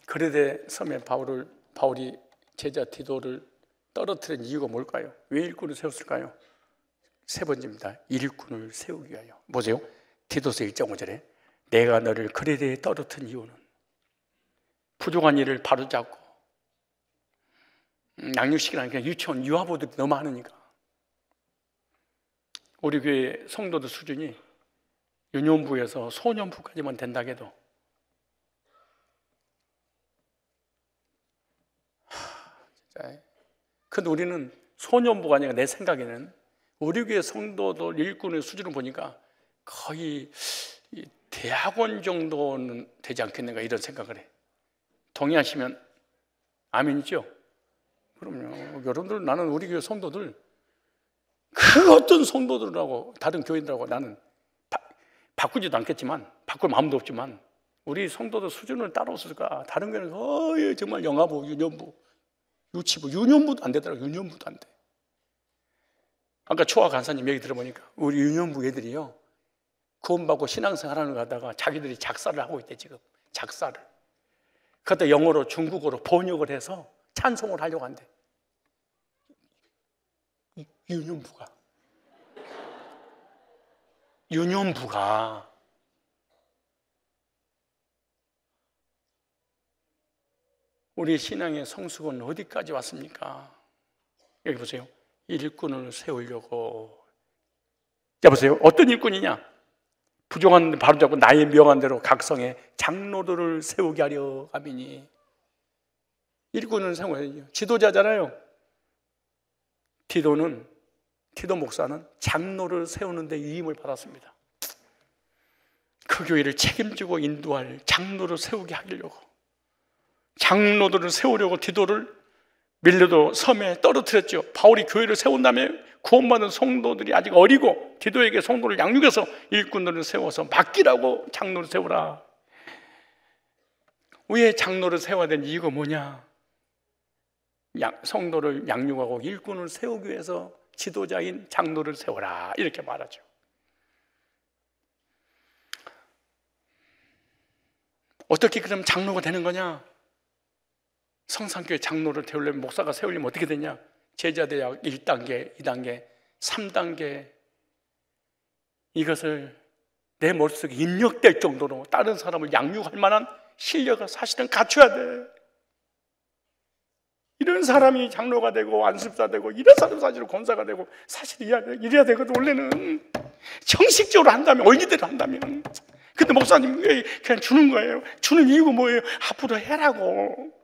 그레데 섬에 바울이 제자 디도를 떨어뜨린 이유가 뭘까요? 왜 일꾼을 세웠을까요? 세 번째입니다. 일꾼을 세우기 위하여. 보세요. 디도서 1.5절에 내가 너를 그레데에 떨어뜨린 이유는 부족한 일을 바로잡고 양육시키는 그냥 유치원 유아부들이 너무 많으니까. 우리 교회 성도들 수준이 유년부에서 소년부까지만 된다 해도 진짜. 근데 우리는 소년부가 아니라 내 생각에는 우리 교회 성도들 일꾼의 수준을 보니까 거의 대학원 정도는 되지 않겠는가 이런 생각을 해. 동의하시면 아멘이죠? 그럼요. 여러분들 나는 우리 교회 성도들 그 어떤 성도들하고 다른 교인들하고 나는 바꾸지도 않겠지만 바꿀 마음도 없지만 우리 성도들 수준을 따라왔을까? 다른 교회는 거의 정말 영아부, 유년부, 유치부, 유년부도 안 되더라고요. 유년부도 안 돼. 아까 초아 간사님 얘기 들어보니까 우리 유년부 애들이요 구원받고 신앙생활 하는 거 하다가 자기들이 작사를 하고 있대. 지금 작사를 그것도 영어로 중국어로 번역을 해서 찬송을 하려고 한대. 유년부가 우리 신앙의 성숙은 어디까지 왔습니까? 여기 보세요. 일꾼을 세우려고. 여보세요. 어떤 일꾼이냐? 부족한 데 바로잡고 나의 명한 대로 각성에 장로들을 세우게 하려 함이니. 일꾼을 세워야죠. 지도자잖아요. 티도 목사는 장로를 세우는 데 위임을 받았습니다. 그 교회를 책임지고 인도할 장로를 세우게 하려고. 장로들을 세우려고 디도를 밀려도 섬에 떨어뜨렸죠. 바울이 교회를 세운 다음에 구원받은 성도들이 아직 어리고 디도에게 성도를 양육해서 일꾼들을 세워서 맡기라고 장로를 세우라. 왜 장로를 세워야 되는 이유가 뭐냐? 성도를 양육하고 일꾼을 세우기 위해서 지도자인 장로를 세워라, 이렇게 말하죠. 어떻게 그럼 장로가 되는 거냐? 성산교회 장로를 세우려면, 목사가 세우려면 어떻게 되냐? 제자대학 1단계, 2단계, 3단계, 이것을 내 머릿속에 입력될 정도로 다른 사람을 양육할 만한 실력을 사실은 갖춰야 돼. 이런 사람이 장로가 되고 안습사 되고, 이런 사람 사실은 권사가 되고, 사실 이래야 되거든. 원래는 정식적으로 한다면, 원리대로 한다면. 근데 목사님 왜 그냥 주는 거예요? 주는 이유가 뭐예요? 앞으로 해라고.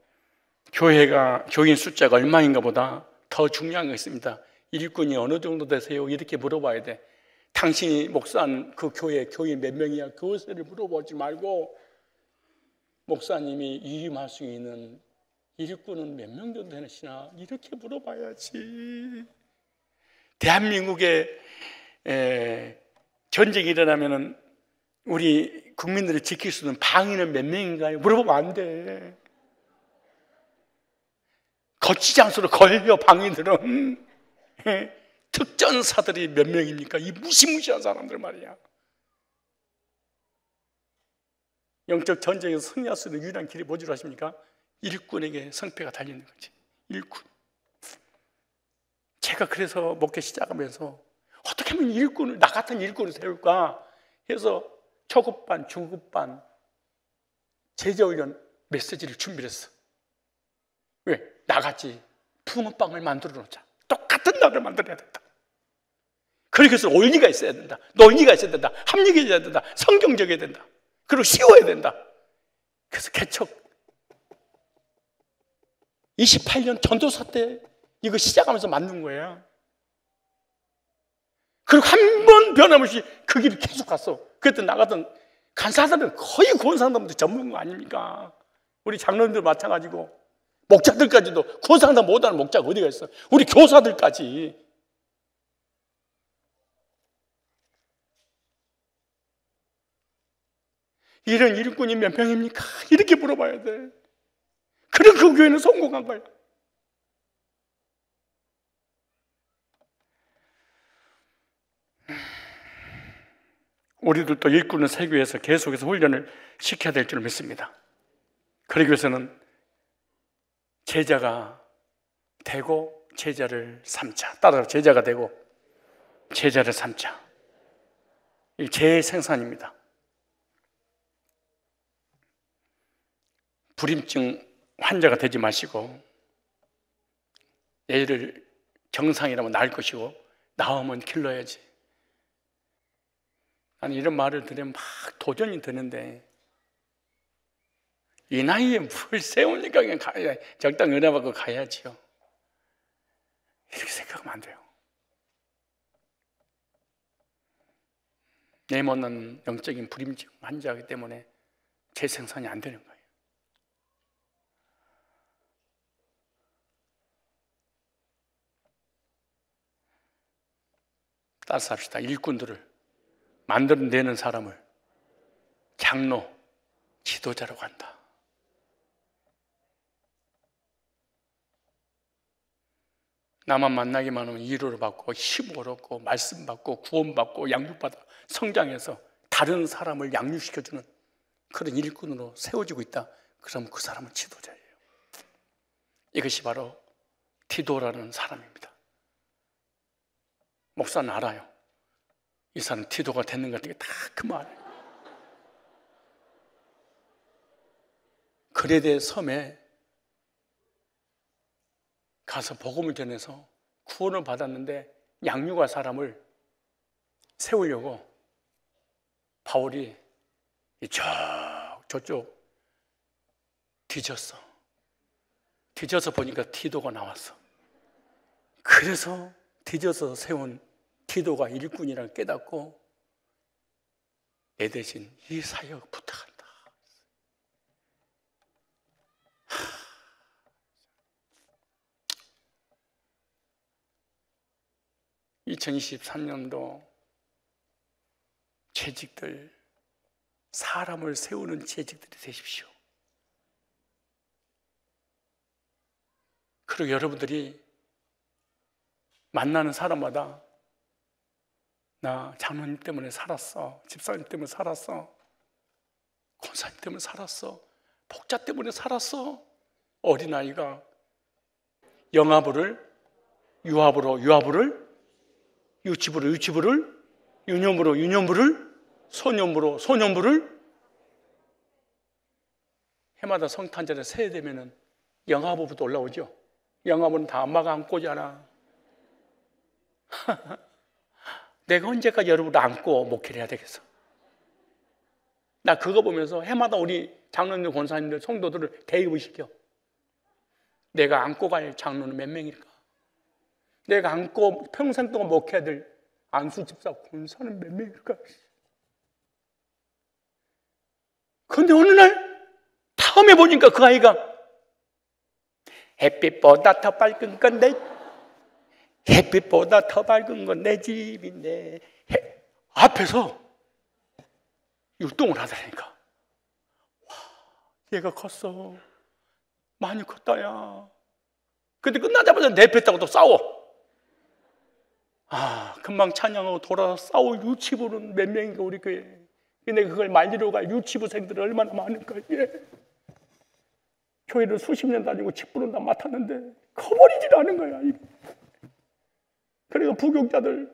교인 숫자가 얼마인가 보다 더 중요한 거 있습니다. 일꾼이 어느 정도 되세요? 이렇게 물어봐야 돼. 당신이 목사한 그 교인 몇 명이야? 그것을 물어보지 말고, 목사님이 위임할 수 있는 일꾼은 몇 명 정도 되시나? 이렇게 물어봐야지. 대한민국에 전쟁이 일어나면 우리 국민들을 지킬 수 있는 방위는 몇 명인가요? 물어보면 안 돼. 거치지 않도록 걸려, 방위들은. 특전사들이 몇 명입니까? 이 무시무시한 사람들 말이야. 영적 전쟁에서 승리할 수 있는 유일한 길이 뭐지로 하십니까? 일꾼에게 성패가 달리는 거지. 일꾼. 제가 그래서 목회 시작하면서 어떻게 하면 나 같은 일꾼을 세울까 해서 초급반, 중급반 제자훈련 메시지를 준비를 했어. 왜? 나같이 붕어빵을 만들어 놓자. 똑같은 나를 만들어야 된다. 그래서 원리가 있어야 된다. 논리가 있어야 된다. 합리적이어야 된다. 성경적이어야 된다. 그리고 쉬워야 된다. 그래서 개척 28년 전도사 때 이거 시작하면서 만든 거야. 그리고 한 번 변함없이 그 길을 계속 갔어. 그때 나가던 간사들은 거의 구원상담도 전문가 아닙니까? 우리 장로님들 마찬가지고, 목자들까지도 구원상담 못하는 목자가 어디가 있어? 우리 교사들까지. 이런 일꾼이 몇 명입니까? 이렇게 물어봐야 돼. 그래, 그 교회는 성공한 거야. 우리도 또 일꾼을 세우기 위해서 계속해서 훈련을 시켜야 될 줄 믿습니다. 그러기 위해서는 제자가 되고 제자를 삼자. 따라서 제자가 되고 제자를 삼자. 이 재생산입니다. 불임증 환자가 되지 마시고, 얘를 정상이라면 나을 것이고 나오면 길러야지. 아니, 이런 말을 들으면 막 도전이 드는데, 이 나이에 뭘 세우니까 그냥 적당히 은혜 받고 가야지요. 이렇게 생각하면 안 돼요. 내모는 영적인 불임증 환자이기 때문에 재생산이 안 되는 거예요. 따라서 합시다. 일꾼들을 만들어내는 사람을 장로, 지도자라고 한다. 나만 만나기만 하면 위로를 받고 힘을 얻고 말씀 받고 구원 받고 양육받아 성장해서 다른 사람을 양육시켜주는 그런 일꾼으로 세워지고 있다. 그럼 그 사람은 지도자예요. 이것이 바로 디도라는 사람입니다. 목사는 알아요. 이 사람 디도가 됐는 것 같은 게 다 그 말이에요. 그레데 섬에 가서 복음을 전해서 구원을 받았는데 양육할 사람을 세우려고 바울이 저쪽 뒤져서 보니까 디도가 나왔어. 그래서 뒤져서 세운 디도가 일꾼이라는 깨닫고 내 대신 이 사역 부탁한다. 2023년도 재직들, 사람을 세우는 재직들이 되십시오. 그리고 여러분들이 만나는 사람마다 나 장로님 때문에 살았어, 집사님 때문에 살았어, 권사님 때문에 살았어, 목자 때문에 살았어. 어린아이가 영아부를 유아부로, 유아부를 유치부로, 유치부를 유년부로, 유년부를 소년부로, 소년부를 해마다 성탄절에 새해 되면은 영아부부터 올라오죠. 영아부는 다 엄마가 안고 오잖아. 내가 언제까지 여러분을 안고 목회를 해야 되겠어? 나 그거 보면서 해마다 우리 장로님들, 권사님들, 성도들을 대입을 시켜. 내가 안고 갈 장로는 몇 명일까? 내가 안고 평생 동안 목회해야 될 안수 집사, 권사는 몇 명일까? 그런데 어느 날 다음에 보니까 그 아이가 햇빛보다 더 밝은 건 햇빛보다 더 밝은 건 내 집인데 앞에서 율동을 하더라니까. 와, 얘가 컸어. 많이 컸다 야. 근데 끝나자마자 내 뱉다고 또 싸워. 금방 찬양하고 돌아서 싸울 유치부는 몇 명인가 우리 교회에. 근데 그걸 말리러 갈 유치부생들이 얼마나 많을까. 이게 교회를 수십 년 다니고 직분은 다 맡았는데 커버리질 않은 거야. 이게. 그래서 부교육자들,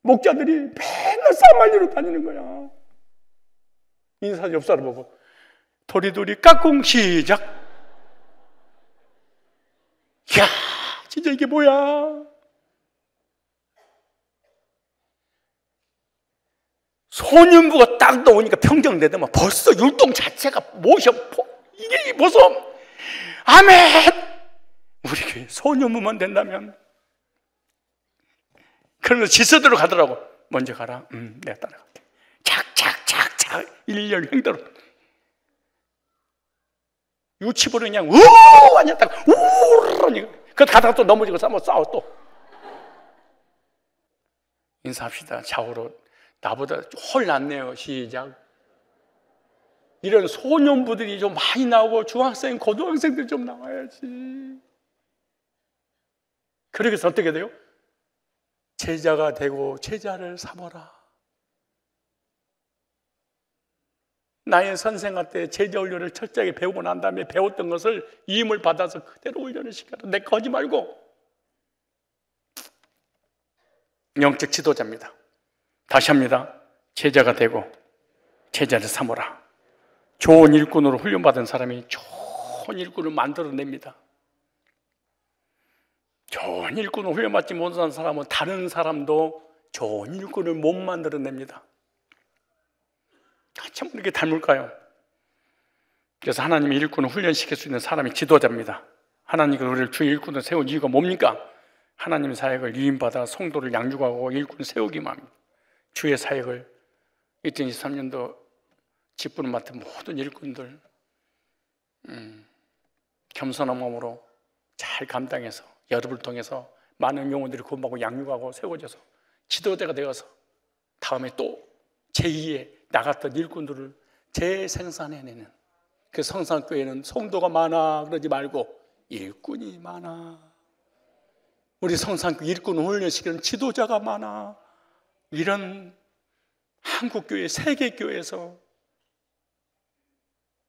목자들이 맨날 싸움 말리러 다니는 거야. 인사 옆사람 보고 도리도리 깍꿍 시작. 이야, 진짜 이게 뭐야? 소년부가 딱 나오니까 평정되더만 벌써 율동 자체가 모셔. 이게 벌써 아멘. 우리 교회 소년부만 된다면. 그러면서 지서대로 가더라고. 먼저 가라. 내가 따라갈게. 착착착착 1년 횡대로. 유치부로 그냥 우우 앉았다가 우우르니. 그 가다가 또 넘어지고 싸워 또. 인사합시다. 좌우로. 나보다 훨 낫네요. 시작. 이런 소년부들이 좀 많이 나오고 중학생, 고등학생들 좀 나와야지. 그래서 어떻게 돼요? 제자가 되고 제자를 삼어라. 나의 선생한테 제자 훈련을 철저하게 배우고 난 다음에 배웠던 것을 이임을 받아서 그대로 훈련을 시켜라. 내 거 하지 말고. 영적 지도자입니다. 다시 합니다. 제자가 되고 제자를 삼어라. 좋은 일꾼으로 훈련받은 사람이 좋은 일꾼을 만들어냅니다. 좋은 일꾼을 훈련받지 못한 사람은 다른 사람도 좋은 일꾼을 못 만들어냅니다. 참 이렇게 닮을까요? 그래서 하나님의 일꾼을 훈련시킬 수 있는 사람이 지도자입니다. 하나님이 우리를 주의 일꾼으로 세운 이유가 뭡니까? 하나님의 사역을 위임받아 성도를 양육하고 일꾼을 세우기만 합니다. 주의 사역을 2023년도 직분을 맡은 모든 일꾼들 겸손한 마음으로 잘 감당해서 여러분을 통해서 많은 영혼들이 구원받고 양육하고 세워져서 지도자가 되어서 다음에 또 제2의 나갔던 일꾼들을 재생산해내는 그 성산교회는 성도가 많아 그러지 말고 일꾼이 많아. 우리 성산교회 일꾼을 훈련시키는 지도자가 많아. 이런 한국교회, 세계교회에서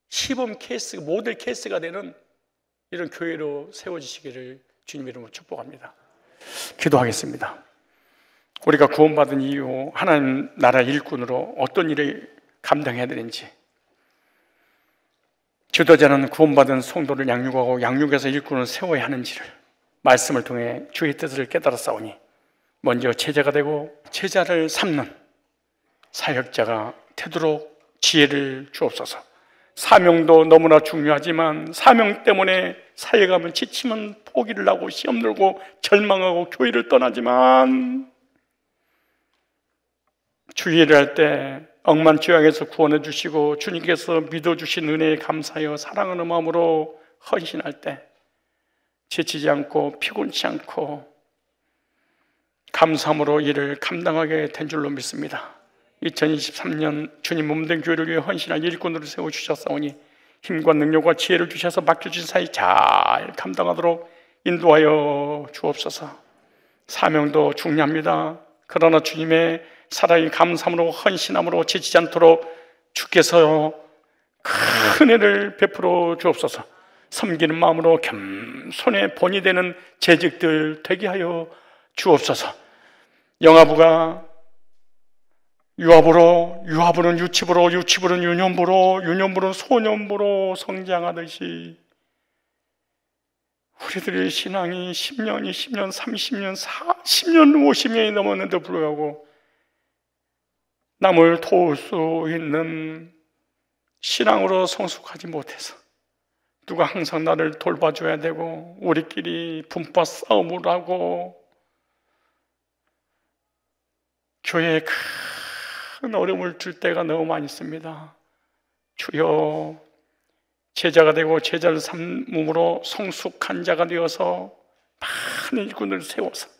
시범 케이스, 모델 케이스가 되는 이런 교회로 세워지시기를 주님 이름으로 축복합니다. 기도하겠습니다. 우리가 구원받은 이후 하나님 나라 일꾼으로 어떤 일을 감당해야 되는지, 지도자는 구원받은 성도를 양육하고 양육해서 일꾼을 세워야 하는지를 말씀을 통해 주의 뜻을 깨달았사오니 먼저 제자가 되고 제자를 삼는 사역자가 되도록 지혜를 주옵소서. 사명도 너무나 중요하지만 사명 때문에 사역하면 지치면 포기를 하고 시험 들고 절망하고 교회를 떠나지만 주의를 할 때 억만죄악에서 구원해 주시고 주님께서 믿어주신 은혜에 감사하여 사랑하는 마음으로 헌신할 때 지치지 않고 피곤치 않고 감사함으로 일을 감당하게 된 줄로 믿습니다. 2023년 주님 몸된 교회를 위해 헌신한 일꾼으로 세워주셨사오니 힘과 능력과 지혜를 주셔서 맡겨주신 사이 잘 감당하도록 인도하여 주옵소서. 사명도 중요합니다. 그러나 주님의 사랑이 감사함으로 헌신함으로 지치지 않도록 주께서 큰 은혜를 베풀어 주옵소서. 섬기는 마음으로 겸손의 본이 되는 재직들 되게 하여 주옵소서. 영아부가 유아부로, 유아부는 유치부로, 유치부는 유년부로, 유년부는 소년부로 성장하듯이 우리들의 신앙이 10년, 20년, 30년, 40년, 50년이 넘었는데도 불구하고 남을 도울 수 있는 신앙으로 성숙하지 못해서 누가 항상 나를 돌봐줘야 되고 우리끼리 분파 싸움을 하고 교회에 큰 어려움을 줄 때가 너무 많이 있습니다. 주여, 제자가 되고 제자를 삼음으로 성숙한 자가 되어서 많은 일꾼을 세워서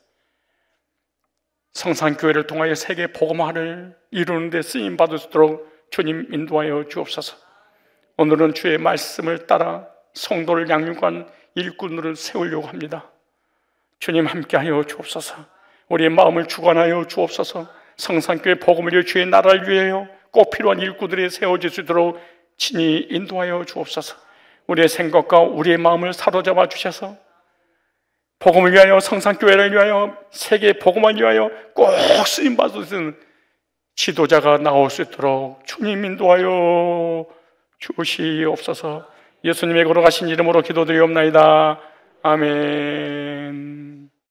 성산교회를 통하여 세계 복음화를 이루는 데 쓰임받을 수 있도록 주님 인도하여 주옵소서. 오늘은 주의 말씀을 따라 성도를 양육한 일꾼을 세우려고 합니다. 주님 함께하여 주옵소서. 우리의 마음을 주관하여 주옵소서. 성산교회 복음을 위해 주의 나라를 위하여 꼭 필요한 일꾼들이 세워질 수 있도록 친히 인도하여 주옵소서. 우리의 생각과 우리의 마음을 사로잡아 주셔서 복음을 위하여, 성산교회를 위하여, 세계 복음을 위하여 꼭 쓰임받을 수 있는 지도자가 나올 수 있도록 주님 인도하여 주시옵소서. 예수님의 걸어가신 이름으로 기도드리옵나이다. 아멘.